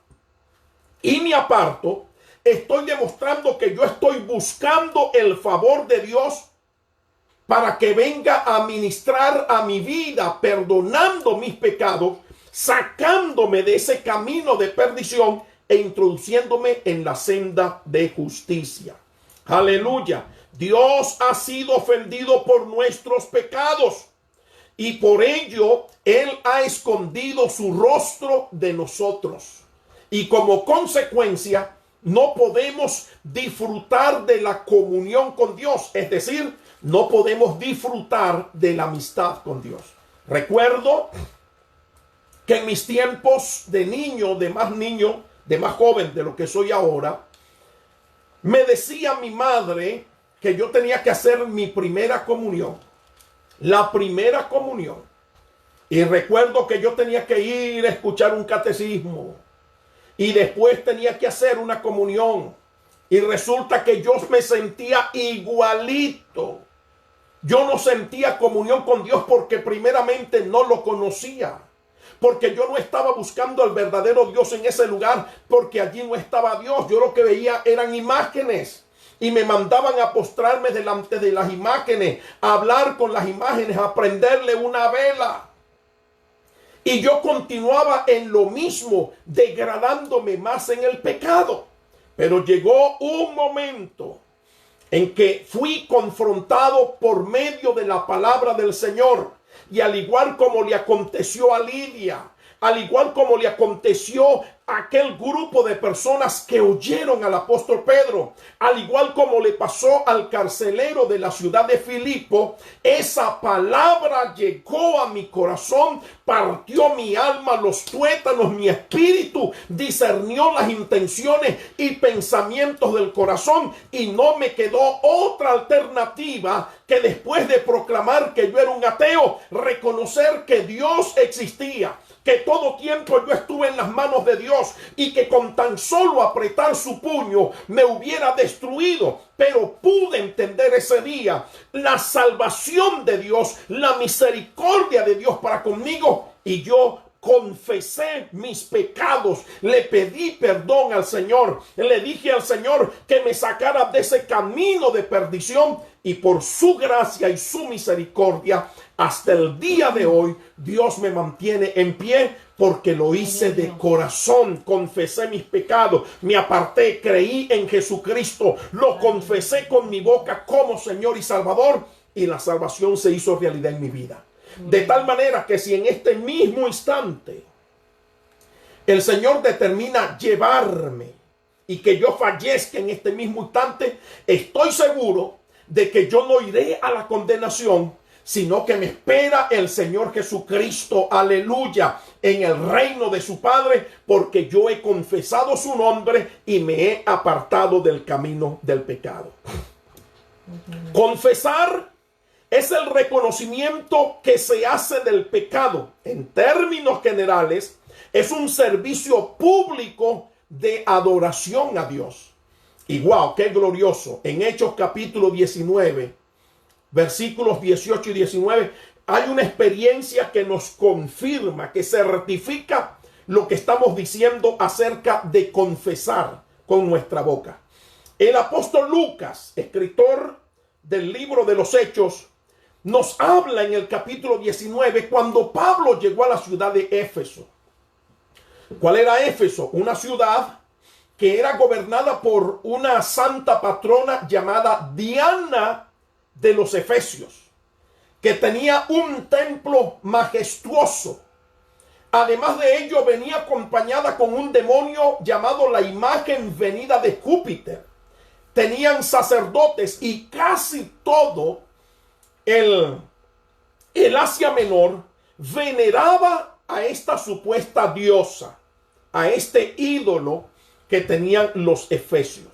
y me aparto, estoy demostrando que yo estoy buscando el favor de Dios para que venga a ministrar a mi vida, perdonando mis pecados, sacándome de ese camino de perdición e introduciéndome en la senda de justicia. Aleluya. Dios ha sido ofendido por nuestros pecados y por ello Él ha escondido su rostro de nosotros. Y como consecuencia, no podemos disfrutar de la comunión con Dios. Es decir, no podemos disfrutar de la amistad con Dios. Recuerdo que en mis tiempos de niño, de más joven de lo que soy ahora, me decía mi madre que yo tenía que hacer mi primera comunión. La primera comunión. Y recuerdo que yo tenía que ir a escuchar un catecismo. Y después tenía que hacer una comunión. Y resulta que yo me sentía igualito. Yo no sentía comunión con Dios porque primeramente no lo conocía. Porque yo no estaba buscando al verdadero Dios en ese lugar. Porque allí no estaba Dios. Yo lo que veía eran imágenes. Y me mandaban a postrarme delante de las imágenes. A hablar con las imágenes. A prenderle una vela. Y yo continuaba en lo mismo, degradándome más en el pecado. Pero llegó un momento en que fui confrontado por medio de la palabra del Señor. Y al igual como le aconteció a Lidia, al igual como le aconteció aquel grupo de personas que oyeron al apóstol Pedro, al igual como le pasó al carcelero de la ciudad de Filipo. Esa palabra llegó a mi corazón, partió mi alma, los tuétanos, mi espíritu discernió las intenciones y pensamientos del corazón, y no me quedó otra alternativa que, después de proclamar que yo era un ateo, reconocer que Dios existía, que todo tiempo yo estuve en las manos de Dios y que con tan solo apretar su puño me hubiera destruido. Pero pude entender ese día la salvación de Dios, la misericordia de Dios para conmigo, y yo confesé mis pecados, le pedí perdón al Señor, le dije al Señor que me sacara de ese camino de perdición, y por su gracia y su misericordia, hasta el día de hoy, Dios me mantiene en pie, porque lo hice de corazón. Confesé mis pecados, me aparté, creí en Jesucristo, lo confesé con mi boca como Señor y Salvador, y la salvación se hizo realidad en mi vida. De tal manera que si en este mismo instante el Señor determina llevarme y que yo fallezca en este mismo instante, estoy seguro de que yo no iré a la condenación, sino que me espera el Señor Jesucristo, aleluya, en el reino de su Padre, porque yo he confesado su nombre y me he apartado del camino del pecado. Confesar es el reconocimiento que se hace del pecado. En términos generales, es un servicio público de adoración a Dios. Y wow, qué glorioso. En Hechos capítulo 19, versículos 18 y 19, hay una experiencia que nos confirma, que certifica lo que estamos diciendo acerca de confesar con nuestra boca. El apóstol Lucas, escritor del libro de los Hechos, nos habla en el capítulo 19 cuando Pablo llegó a la ciudad de Éfeso. ¿Cuál era Éfeso? Una ciudad que era gobernada por una santa patrona llamada Diana de los Efesios, que tenía un templo majestuoso. Además de ello, venía acompañada con un demonio llamado la imagen venida de Júpiter. Tenían sacerdotes, y casi todo el Asia Menor veneraba a esta supuesta diosa, a este ídolo que tenían los efesios.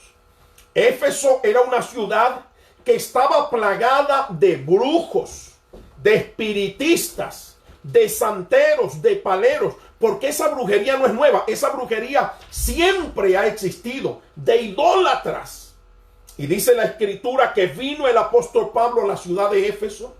Éfeso era una ciudad que estaba plagada de brujos, de espiritistas, de santeros, de paleros, porque esa brujería no es nueva, esa brujería siempre ha existido, de idólatras. Y dice la escritura que vino el apóstol Pablo a la ciudad de Éfeso,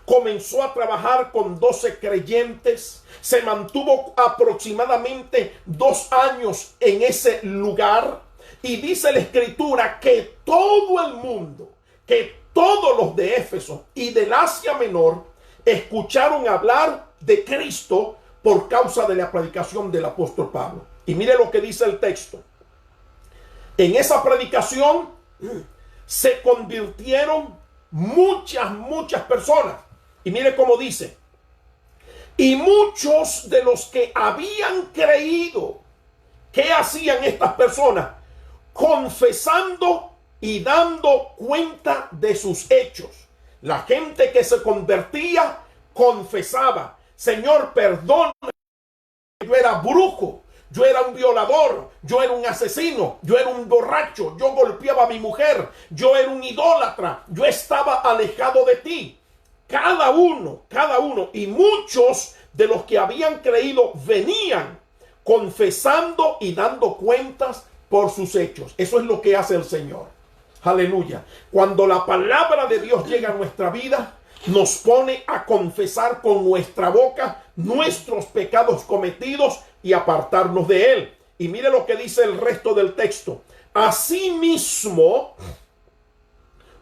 comenzó a trabajar con 12 creyentes, se mantuvo aproximadamente 2 años en ese lugar, y dice la escritura que todo el mundo, que todos los de Éfeso y del Asia Menor escucharon hablar de Cristo por causa de la predicación del apóstol Pablo. Y mire lo que dice el texto. En esa predicación se convirtieron muchas personas. Y mire cómo dice: y muchos de los que habían creído, ¿qué hacían estas personas? Confesando y dando cuenta de sus hechos. La gente que se convertía confesaba: Señor, perdona, yo era brujo, yo era un violador, yo era un asesino, yo era un borracho, yo golpeaba a mi mujer, yo era un idólatra, yo estaba alejado de ti. Cada uno, y muchos de los que habían creído venían confesando y dando cuentas por sus hechos. Eso es lo que hace el Señor. Aleluya. Cuando la palabra de Dios llega a nuestra vida, nos pone a confesar con nuestra boca nuestros pecados cometidos y apartarnos de él. Y mire lo que dice el resto del texto. Asimismo,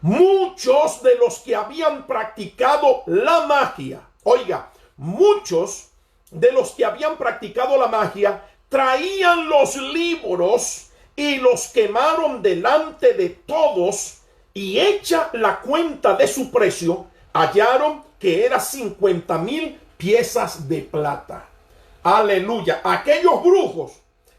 muchos de los que habían practicado la magia, oiga, muchos de los que habían practicado la magia traían los libros y los quemaron delante de todos, y hecha la cuenta de su precio, hallaron que era 50,000 piezas de plata. Aleluya. Aquellos brujos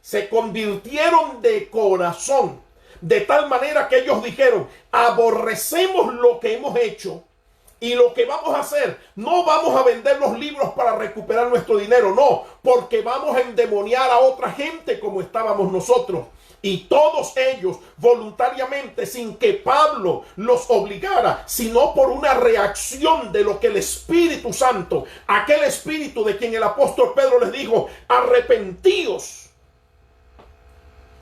se convirtieron de corazón, de tal manera que ellos dijeron: aborrecemos lo que hemos hecho y lo que vamos a hacer, no vamos a vender los libros para recuperar nuestro dinero, no, porque vamos a endemoniar a otra gente como estábamos nosotros. Y todos ellos voluntariamente, sin que Pablo los obligara, sino por una reacción de lo que el Espíritu Santo, aquel Espíritu de quien el apóstol Pedro les dijo: arrepentíos,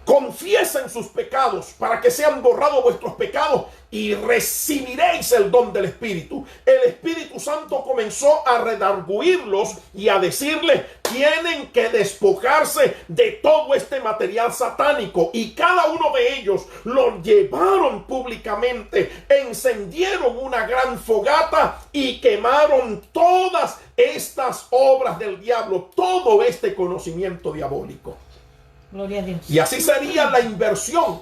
confiesen sus pecados para que sean borrados vuestros pecados y recibiréis el don del Espíritu. El Espíritu Santo comenzó a redarguirlos y a decirles: tienen que despojarse de todo este material satánico. Y cada uno de ellos lo llevaron públicamente, encendieron una gran fogata y quemaron todas estas obras del diablo, todo este conocimiento diabólico. Gloria a Dios. Y así sería la inversión,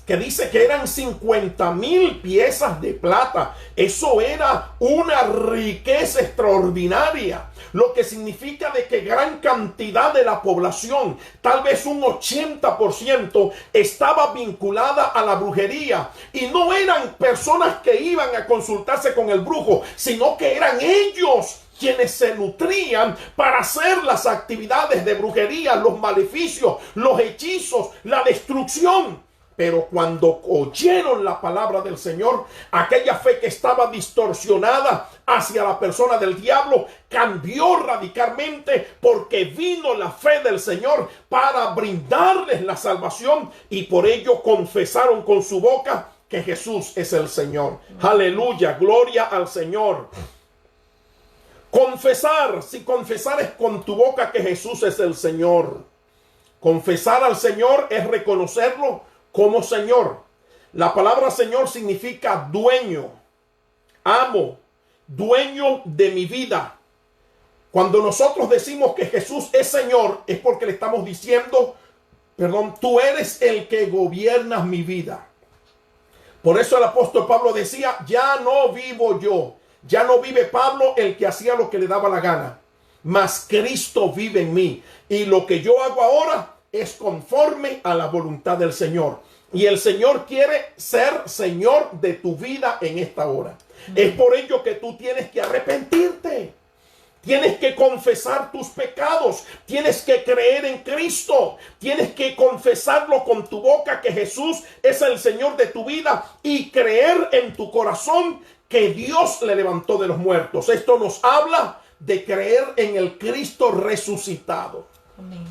que dice que eran 50,000 piezas de plata. Eso era una riqueza extraordinaria, lo que significa de que gran cantidad de la población, tal vez un 80%, estaba vinculada a la brujería. Y no eran personas que iban a consultarse con el brujo, sino que eran ellos quienes se nutrían para hacer las actividades de brujería, los maleficios, los hechizos, la destrucción. Pero cuando oyeron la palabra del Señor, aquella fe que estaba distorsionada hacia la persona del diablo cambió radicalmente, porque vino la fe del Señor para brindarles la salvación, y por ello confesaron con su boca que Jesús es el Señor. Aleluya, gloria al Señor. Confesar, si confesares con tu boca que Jesús es el Señor. Confesar al Señor es reconocerlo como Señor. La palabra Señor significa dueño, amo, dueño de mi vida. Cuando nosotros decimos que Jesús es Señor, es porque le estamos diciendo: tú eres el que gobiernas mi vida. Por eso el apóstol Pablo decía: ya no vivo yo. Ya no vive Pablo, el que hacía lo que le daba la gana, mas Cristo vive en mí. Y lo que yo hago ahora es conforme a la voluntad del Señor. Y el Señor quiere ser Señor de tu vida en esta hora. Es por ello que tú tienes que arrepentirte. Tienes que confesar tus pecados. Tienes que creer en Cristo. Tienes que confesarlo con tu boca que Jesús es el Señor de tu vida, y creer en tu corazón que Dios le levantó de los muertos. Esto nos habla de creer en el Cristo resucitado. Amén.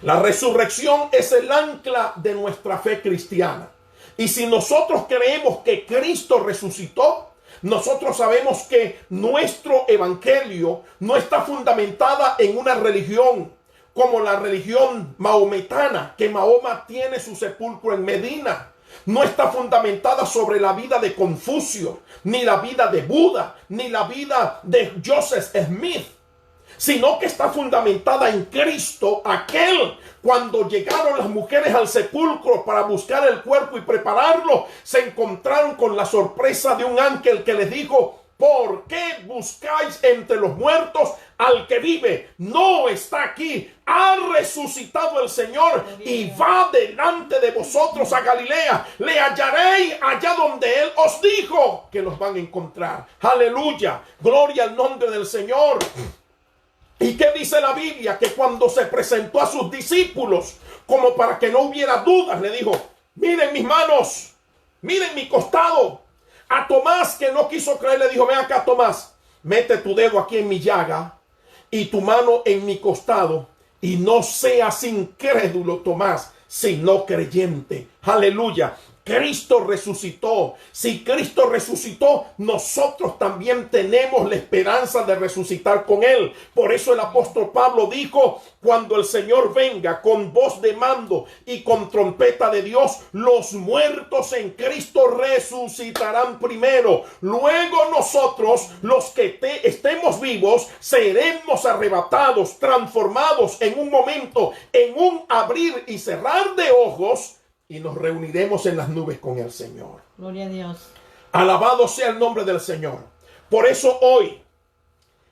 La resurrección es el ancla de nuestra fe cristiana. Y si nosotros creemos que Cristo resucitó, nosotros sabemos que nuestro evangelio no está fundamentada en una religión como la religión maometana, que Mahoma tiene su sepulcro en Medina. No está fundamentada sobre la vida de Confucio, ni la vida de Buda, ni la vida de Joseph Smith, sino que está fundamentada en Cristo, aquel, cuando llegaron las mujeres al sepulcro para buscar el cuerpo y prepararlo, se encontraron con la sorpresa de un ángel que les dijo: ¿por qué buscáis entre los muertos al que vive? No está aquí, ha resucitado el Señor y va delante de vosotros a Galilea. Le hallaréis allá donde Él os dijo que los van a encontrar. Aleluya, gloria al nombre del Señor. ¿Y qué dice la Biblia? Que cuando se presentó a sus discípulos, como para que no hubiera dudas, le dijo: miren mis manos, miren mi costado. A Tomás, que no quiso creer, le dijo: ven acá, Tomás, mete tu dedo aquí en mi llaga y tu mano en mi costado, y no seas incrédulo, Tomás, sino creyente. Aleluya. Cristo resucitó. Si Cristo resucitó, nosotros también tenemos la esperanza de resucitar con Él. Por eso el apóstol Pablo dijo: cuando el Señor venga con voz de mando y con trompeta de Dios, los muertos en Cristo resucitarán primero. Luego nosotros, los que estemos vivos, seremos arrebatados, transformados en un momento, en un abrir y cerrar de ojos, y nos reuniremos en las nubes con el Señor. Gloria a Dios. Alabado sea el nombre del Señor. Por eso hoy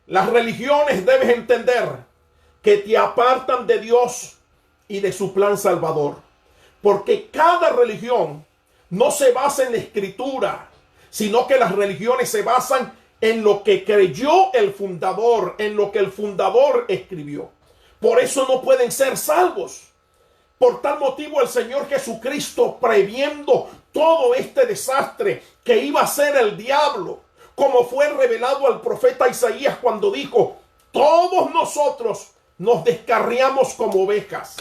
las religiones debes entender que te apartan de Dios y de su plan salvador. Porque cada religión no se basa en la escritura, sino que las religiones se basan en lo que creyó el fundador, en lo que el fundador escribió. Por eso no pueden ser salvos. Por tal motivo el Señor Jesucristo, previendo todo este desastre que iba a ser el diablo, como fue revelado al profeta Isaías cuando dijo: todos nosotros nos descarriamos como ovejas,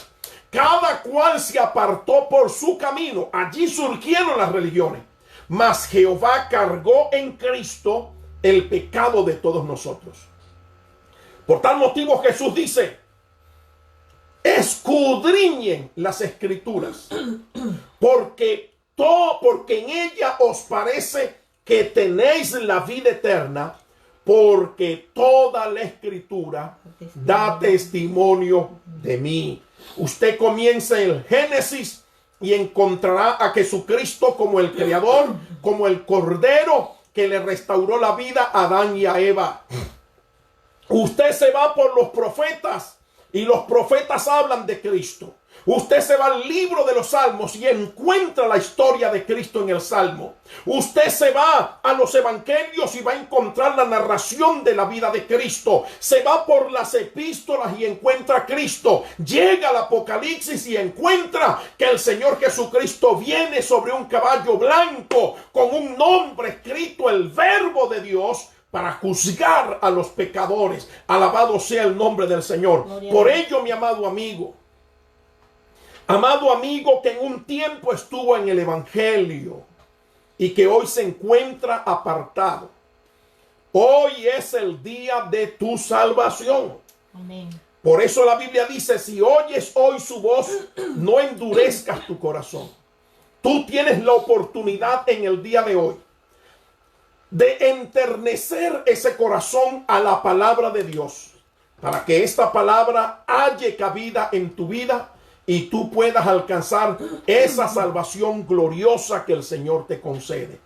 cada cual se apartó por su camino. Allí surgieron las religiones, mas Jehová cargó en Cristo el pecado de todos nosotros. Por tal motivo Jesús dice: escudriñen las escrituras, porque en ella os parece que tenéis la vida eterna, porque toda la escritura da testimonio de mí. Usted comienza en el Génesis y encontrará a Jesucristo como el creador, como el cordero que le restauró la vida a Adán y a Eva. Usted se va por los profetas y los profetas hablan de Cristo. Usted se va al libro de los Salmos y encuentra la historia de Cristo en el Salmo. Usted se va a los evangelios y va a encontrar la narración de la vida de Cristo. Se va por las epístolas y encuentra a Cristo. Llega al Apocalipsis y encuentra que el Señor Jesucristo viene sobre un caballo blanco con un nombre escrito, el Verbo de Dios, para juzgar a los pecadores. Alabado sea el nombre del Señor. Por ello, mi amado amigo que en un tiempo estuvo en el evangelio y que hoy se encuentra apartado, hoy es el día de tu salvación. Amén. Por eso la Biblia dice: si oyes hoy su voz, no endurezcas tu corazón. Tú tienes la oportunidad en el día de hoy de enternecer ese corazón a la palabra de Dios, para que esta palabra halle cabida en tu vida y tú puedas alcanzar esa salvación gloriosa que el Señor te concede.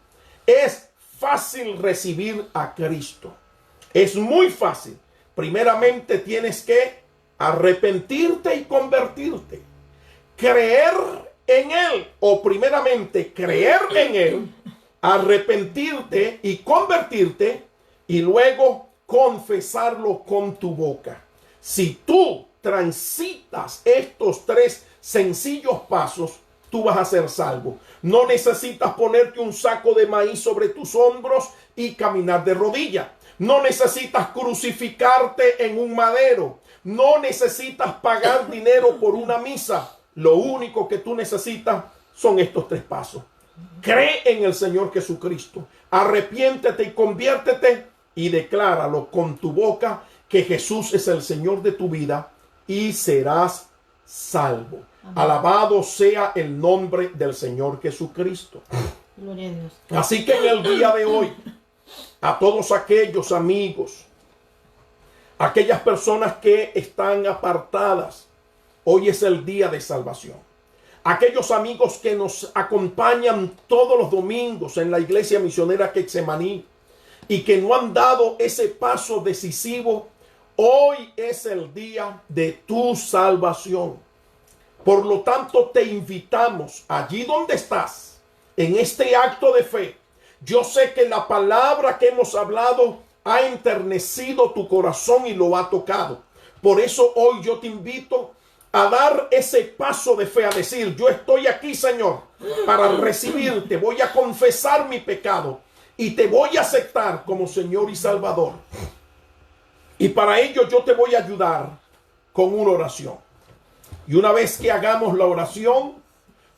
Es fácil recibir a Cristo. Es muy fácil. Primeramente tienes que arrepentirte y convertirte. Creer en Él, o primeramente creer en Él, arrepentirte y convertirte, y luego confesarlo con tu boca. Si tú transitas estos tres sencillos pasos, tú vas a ser salvo. No necesitas ponerte un saco de maíz sobre tus hombros y caminar de rodillas. No necesitas crucificarte en un madero. No necesitas pagar dinero por una misa. Lo único que tú necesitas son estos tres pasos. Cree en el Señor Jesucristo, arrepiéntete y conviértete y decláralo con tu boca que Jesús es el Señor de tu vida y serás salvo. Amén. Alabado sea el nombre del Señor Jesucristo. Gloria a Dios. Así que en el día de hoy, a todos aquellos amigos, aquellas personas que están apartadas, hoy es el día de salvación. Aquellos amigos que nos acompañan todos los domingos en la iglesia misionera Getsemaní y que no han dado ese paso decisivo, hoy es el día de tu salvación. Por lo tanto, te invitamos allí donde estás, en este acto de fe. Yo sé que la palabra que hemos hablado ha enternecido tu corazón y lo ha tocado. Por eso hoy yo te invito a dar ese paso de fe, a decir: yo estoy aquí, Señor, para recibirte. Voy a confesar mi pecado y te voy a aceptar como Señor y Salvador. Y para ello yo te voy a ayudar con una oración. Y una vez que hagamos la oración,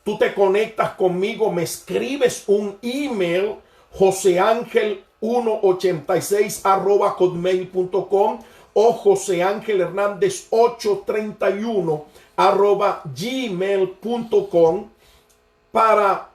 tú te conectas conmigo, me escribes un email, joseangel186@hotmail.com o joseangelhernandez831@gmail.com para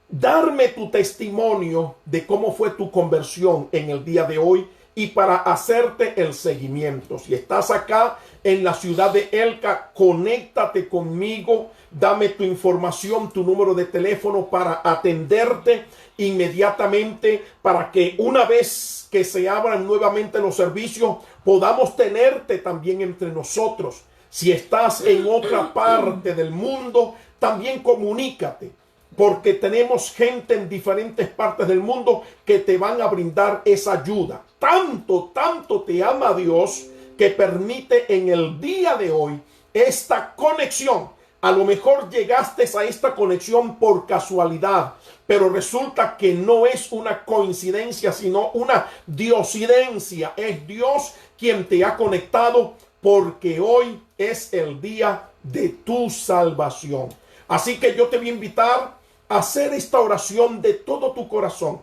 darme tu testimonio de cómo fue tu conversión en el día de hoy y para hacerte el seguimiento. Si estás acá en la ciudad de Elca, conéctate conmigo, dame tu información, tu número de teléfono para atenderte inmediatamente, para que una vez que se abran nuevamente los servicios podamos tenerte también entre nosotros. Si estás en otra parte del mundo, también comunícate, porque tenemos gente en diferentes partes del mundo que te van a brindar esa ayuda. Tanto te ama Dios que permite en el día de hoy esta conexión. A lo mejor llegaste a esta conexión por casualidad, pero resulta que no es una coincidencia, sino una diosidencia. Es Dios quien te ha conectado, porque hoy es el día de tu salvación. Así que yo te voy a invitar a hacer esta oración de todo tu corazón.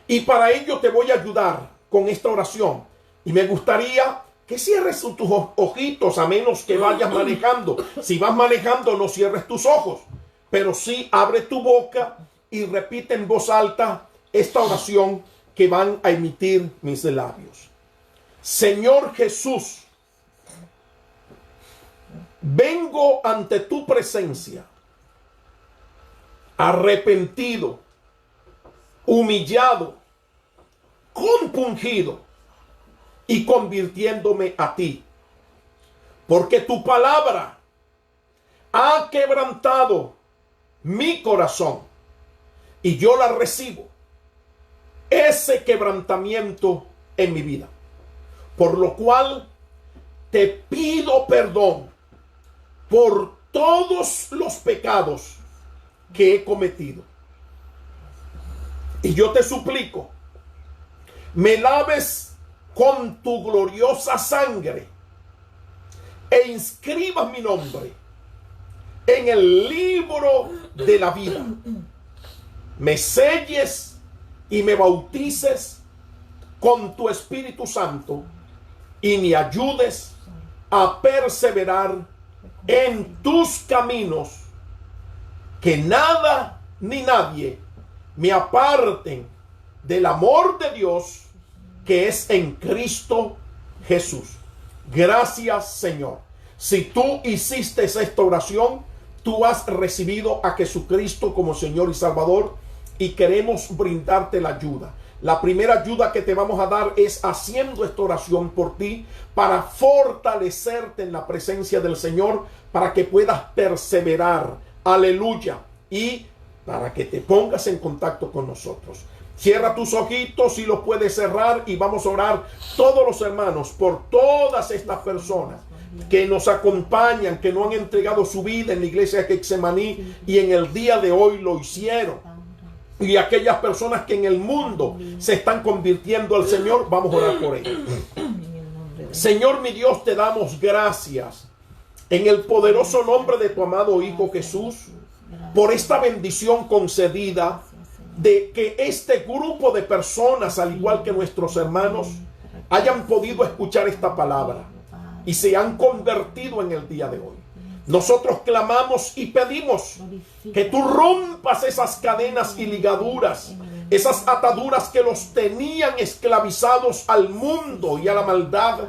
Y para ello te voy a ayudar con esta oración. Y me gustaría que cierres tus ojitos, a menos que vayas manejando. Si vas manejando, no cierres tus ojos, pero sí abre tu boca y repite en voz alta esta oración que van a emitir mis labios. Señor Jesús, vengo ante tu presencia, arrepentido, humillado, compungido y convirtiéndome a ti, porque tu palabra ha quebrantado mi corazón y yo la recibo, ese quebrantamiento en mi vida, por lo cual te pido perdón por todos los pecados que he cometido. Y yo te suplico, me laves con tu gloriosa sangre e inscribas mi nombre en el libro de la vida. Me selles y me bautices con tu Espíritu Santo y me ayudes a perseverar en tus caminos, que nada ni nadie me aparten del amor de Dios que es en Cristo Jesús. Gracias, Señor. Si tú hiciste esta oración, tú has recibido a Jesucristo como Señor y Salvador, y queremos brindarte la ayuda. La primera ayuda que te vamos a dar es haciendo esta oración por ti, para fortalecerte en la presencia del Señor, para que puedas perseverar. Aleluya. Y para que te pongas en contacto con nosotros. Cierra tus ojitos si los puedes cerrar, y vamos a orar todos los hermanos por todas estas personas que nos acompañan, que no han entregado su vida en la iglesia de Getsemaní y en el día de hoy lo hicieron. Y aquellas personas que en el mundo se están convirtiendo al Señor, vamos a orar por ellos. Señor mi Dios, te damos gracias en el poderoso nombre de tu amado Hijo Jesús por esta bendición concedida de que este grupo de personas, al igual que nuestros hermanos, hayan podido escuchar esta palabra y se han convertido en el día de hoy. Nosotros clamamos y pedimos que tú rompas esas cadenas y ligaduras, esas ataduras que los tenían esclavizados al mundo y a la maldad,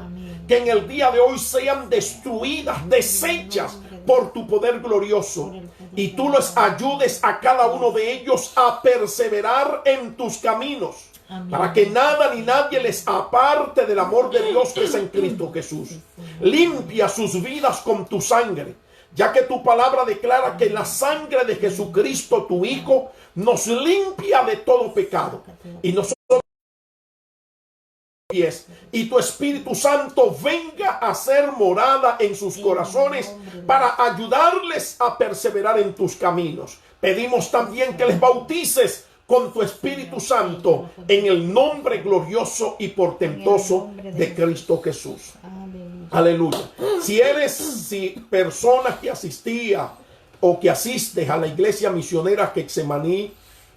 que en el día de hoy sean destruidas, deshechas por tu poder glorioso, y tú les ayudes a cada uno de ellos a perseverar en tus caminos, para que nada ni nadie les aparte del amor de Dios que es en Cristo Jesús. Limpia sus vidas con tu sangre, ya que tu palabra declara que la sangre de Jesucristo, tu Hijo, nos limpia de todo pecado. Y nosotros, y tu Espíritu Santo venga a ser morada en sus corazones para ayudarles a perseverar en tus caminos. Pedimos también que les bautices con tu Espíritu Santo en el nombre glorioso y portentoso de Cristo Jesús. Aleluya. Si personas que asistía o que asistes a la iglesia misionera Getsemaní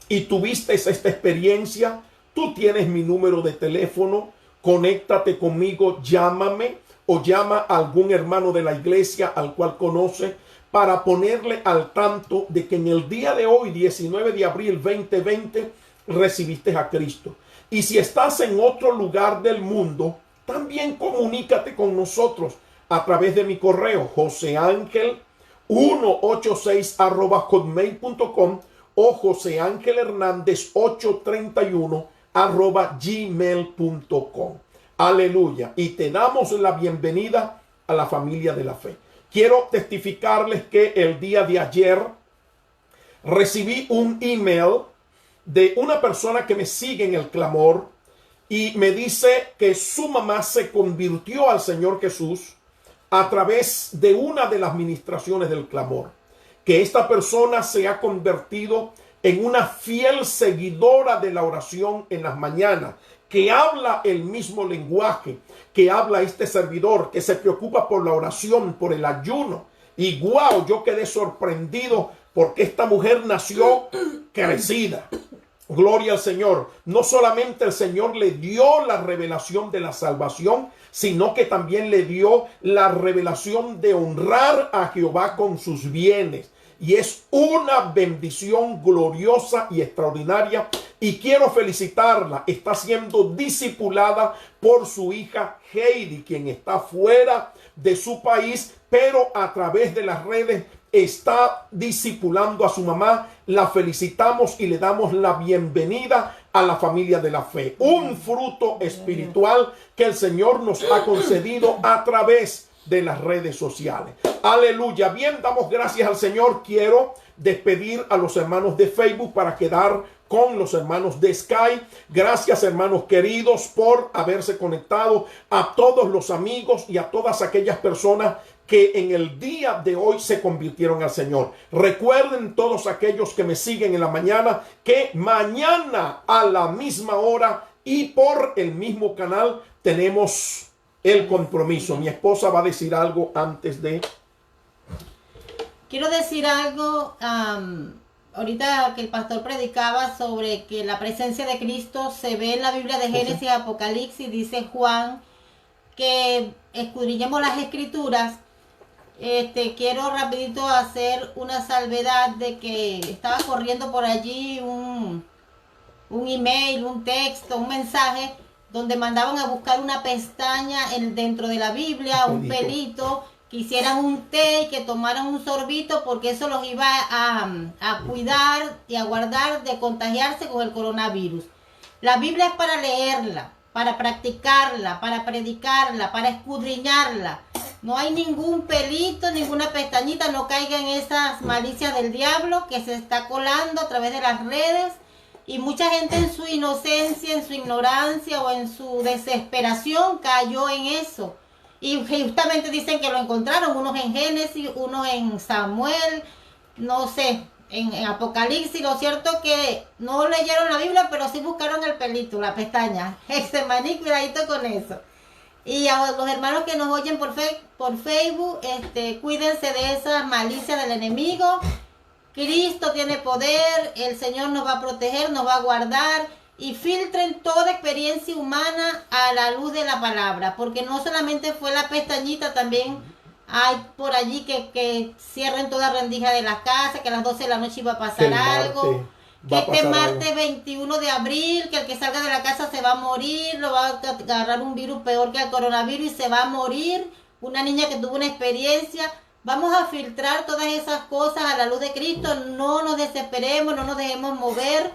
y tuviste esta experiencia, tú tienes mi número de teléfono. Conéctate conmigo, llámame o llama a algún hermano de la iglesia al cual conoce, para ponerle al tanto de que en el día de hoy, 19 de abril 2020, recibiste a Cristo. Y si estás en otro lugar del mundo, también comunícate con nosotros a través de mi correo joseangel186@hotmail.com o joseangelhernandez831@gmail.com. Aleluya. Y te damos la bienvenida a la familia de la fe. Quiero testificarles que el día de ayer recibí un email de una persona que me sigue en el clamor y me dice que su mamá se convirtió al Señor Jesús a través de una de las ministraciones del clamor, que esta persona se ha convertido en una fiel seguidora de la oración en las mañanas, que habla el mismo lenguaje que habla este servidor, que se preocupa por la oración, por el ayuno. Y wow, yo quedé sorprendido porque esta mujer nació crecida. Gloria al Señor. No solamente el Señor le dio la revelación de la salvación, sino que también le dio la revelación de honrar a Jehová con sus bienes. Y es una bendición gloriosa y extraordinaria. Y quiero felicitarla. Está siendo discipulada por su hija Heidi, quien está fuera de su país, pero a través de las redes está discipulando a su mamá. La felicitamos y le damos la bienvenida a la familia de la fe. Un fruto espiritual que el Señor nos ha concedido a través de las redes sociales. Aleluya. Bien, damos gracias al Señor. Quiero despedir a los hermanos de Facebook para quedar con los hermanos de Sky. Gracias, hermanos queridos, por haberse conectado. A todos los amigos y a todas aquellas personas que en el día de hoy se convirtieron al Señor. Recuerden todos aquellos que me siguen en la mañana que mañana a la misma hora y por el mismo canal tenemos el compromiso. Mi esposa va a decir algo antes de... Quiero decir algo, ahorita que el pastor predicaba sobre que la presencia de Cristo se ve en la Biblia de Génesis y Apocalipsis. Dice Juan que escudriñemos las Escrituras. Quiero rapidito hacer una salvedad de que estaba corriendo por allí un email, un texto, un mensaje donde mandaban a buscar una pestaña dentro de la Biblia, un pelito, que hicieran un té y que tomaran un sorbito porque eso los iba a cuidar y a guardar de contagiarse con el coronavirus. La Biblia es para leerla, para practicarla, para predicarla, para escudriñarla. No hay ningún pelito, ninguna pestañita, no caiga en esas malicias del diablo que se está colando a través de las redes. Y mucha gente en su inocencia, en su ignorancia o en su desesperación cayó en eso. Y justamente dicen que lo encontraron, unos en Génesis, unos en Samuel, no sé, en Apocalipsis. Lo cierto que no leyeron la Biblia, pero sí buscaron el pelito, la pestaña. Ese maní, cuidadito con eso. Y a los hermanos que nos oyen por Facebook, cuídense de esas malicias del enemigo. Cristo tiene poder, el Señor nos va a proteger, nos va a guardar, y filtren toda experiencia humana a la luz de la palabra, porque no solamente fue la pestañita, también hay por allí que cierren toda rendija de la casa, que a las 12 de la noche iba a pasar algo, que este martes 21 de abril, que el que salga de la casa se va a morir, lo va a agarrar un virus peor que el coronavirus y se va a morir, una niña que tuvo una experiencia. Vamos a filtrar todas esas cosas a la luz de Cristo. No nos desesperemos, no nos dejemos mover,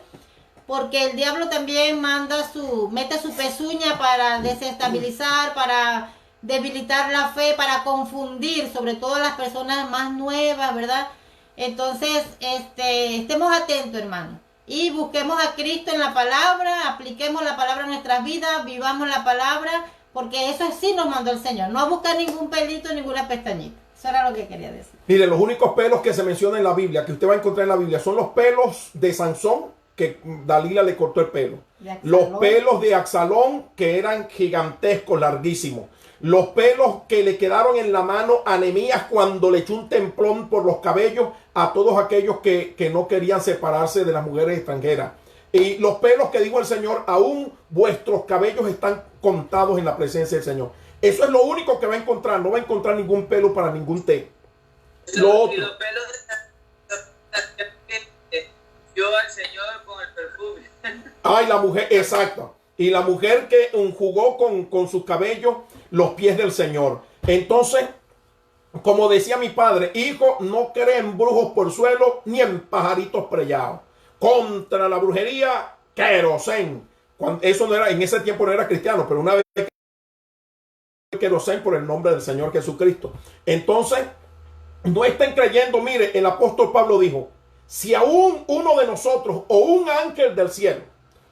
porque el diablo también mete su pezuña para desestabilizar, para debilitar la fe, para confundir, sobre todo a las personas más nuevas, ¿verdad? Entonces, estemos atentos, hermano, y busquemos a Cristo en la palabra, apliquemos la palabra en nuestras vidas, vivamos la palabra, porque eso sí nos mandó el Señor. No a buscar ningún pelito, ninguna pestañita. Eso era lo que quería decir. Mire, los únicos pelos que se mencionan en la Biblia, que usted va a encontrar en la Biblia, son los pelos de Sansón, que Dalila le cortó el pelo. Los pelos de Absalón, que eran gigantescos, larguísimos. Los pelos que le quedaron en la mano a Nehemías cuando le echó un templón por los cabellos a todos aquellos que no querían separarse de las mujeres extranjeras. Y los pelos que dijo el Señor, aún vuestros cabellos están contados en la presencia del Señor. Eso es lo único que va a encontrar. No va a encontrar ningún pelo para ningún té. Lo otro. Y los pelos dio al Señor con el perfume. Ay, la mujer, exacto. Y la mujer que enjugó con sus cabellos los pies del Señor. Entonces, como decía mi padre, hijo, no cree en brujos por suelo ni en pajaritos prellados. Contra la brujería, querosén. Eso no era, en ese tiempo no era cristiano, pero una vez quiero hacer por el nombre del Señor Jesucristo. Entonces, no estén creyendo. Mire, el apóstol Pablo dijo, si aún uno de nosotros o un ángel del cielo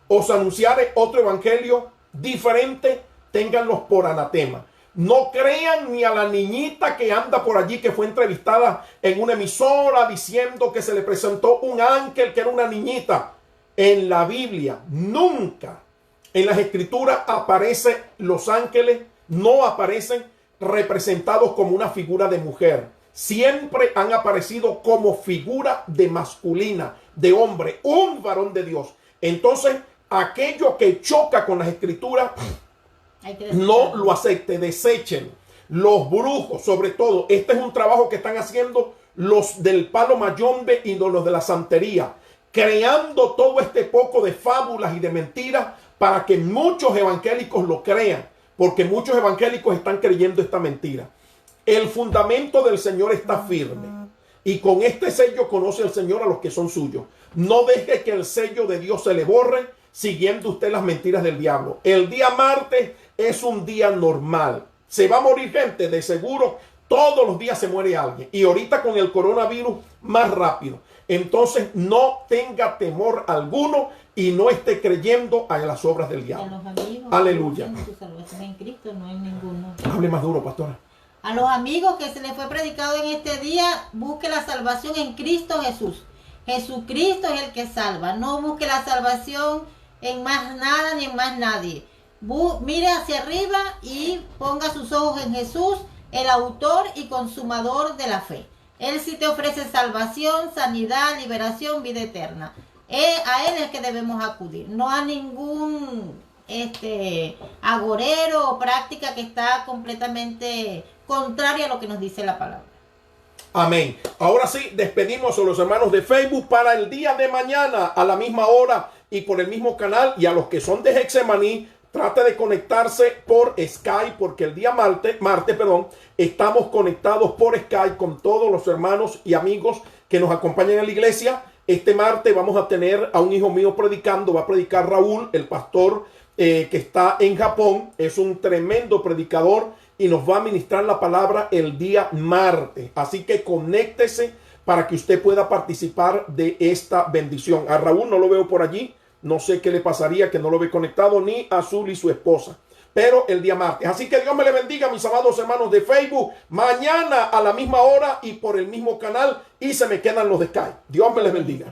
os anunciare otro evangelio diferente, ténganlos por anatema. No crean ni a la niñita que anda por allí, que fue entrevistada en una emisora diciendo que se le presentó un ángel que era una niñita. En la Biblia nunca en las escrituras aparecen los ángeles, no aparecen representados como una figura de mujer. Siempre han aparecido como figura de masculina, de hombre, un varón de Dios. Entonces, aquello que choca con las escrituras, no lo acepte, desechen. Los brujos, sobre todo, este es un trabajo que están haciendo los del palo mayombe y los de la santería, creando todo este poco de fábulas y de mentiras para que muchos evangélicos lo crean, porque muchos evangélicos están creyendo esta mentira. El fundamento del Señor está firme, y con este sello conoce el Señor a los que son suyos. No deje que el sello de Dios se le borre siguiendo usted las mentiras del diablo. El día martes es un día normal. Se va a morir gente, de seguro. Todos los días se muere alguien. Y ahorita con el coronavirus, más rápido. Entonces, no tenga temor alguno y no esté creyendo a las obras del diablo. Aleluya. Su salvación en Cristo, no en ninguno. Hable más duro, pastora. A los amigos que se les fue predicado en este día, busque la salvación en Cristo Jesús. Jesucristo es el que salva. No busque la salvación en más nada ni en más nadie. Mire hacia arriba y ponga sus ojos en Jesús, el autor y consumador de la fe. Él sí te ofrece salvación, sanidad, liberación, vida eterna. A Él es que debemos acudir, no a ningún agorero o práctica que está completamente contraria a lo que nos dice la palabra. Amén. Ahora sí, despedimos a los hermanos de Facebook para el día de mañana a la misma hora y por el mismo canal. Y a los que son de Getsemaní, trate de conectarse por Skype, porque el día martes, estamos conectados por Skype con todos los hermanos y amigos que nos acompañan en la iglesia. Este martes vamos a tener a un hijo mío predicando, va a predicar Raúl, el pastor que está en Japón. Es un tremendo predicador y nos va a ministrar la palabra el día martes. Así que conéctese para que usted pueda participar de esta bendición. A Raúl no lo veo por allí. No sé qué le pasaría que no lo ve conectado, ni a Azul y su esposa. Pero el día martes. Así que Dios me le bendiga, mis amados hermanos de Facebook. Mañana a la misma hora y por el mismo canal. Y se me quedan los de Skype. Dios me les bendiga.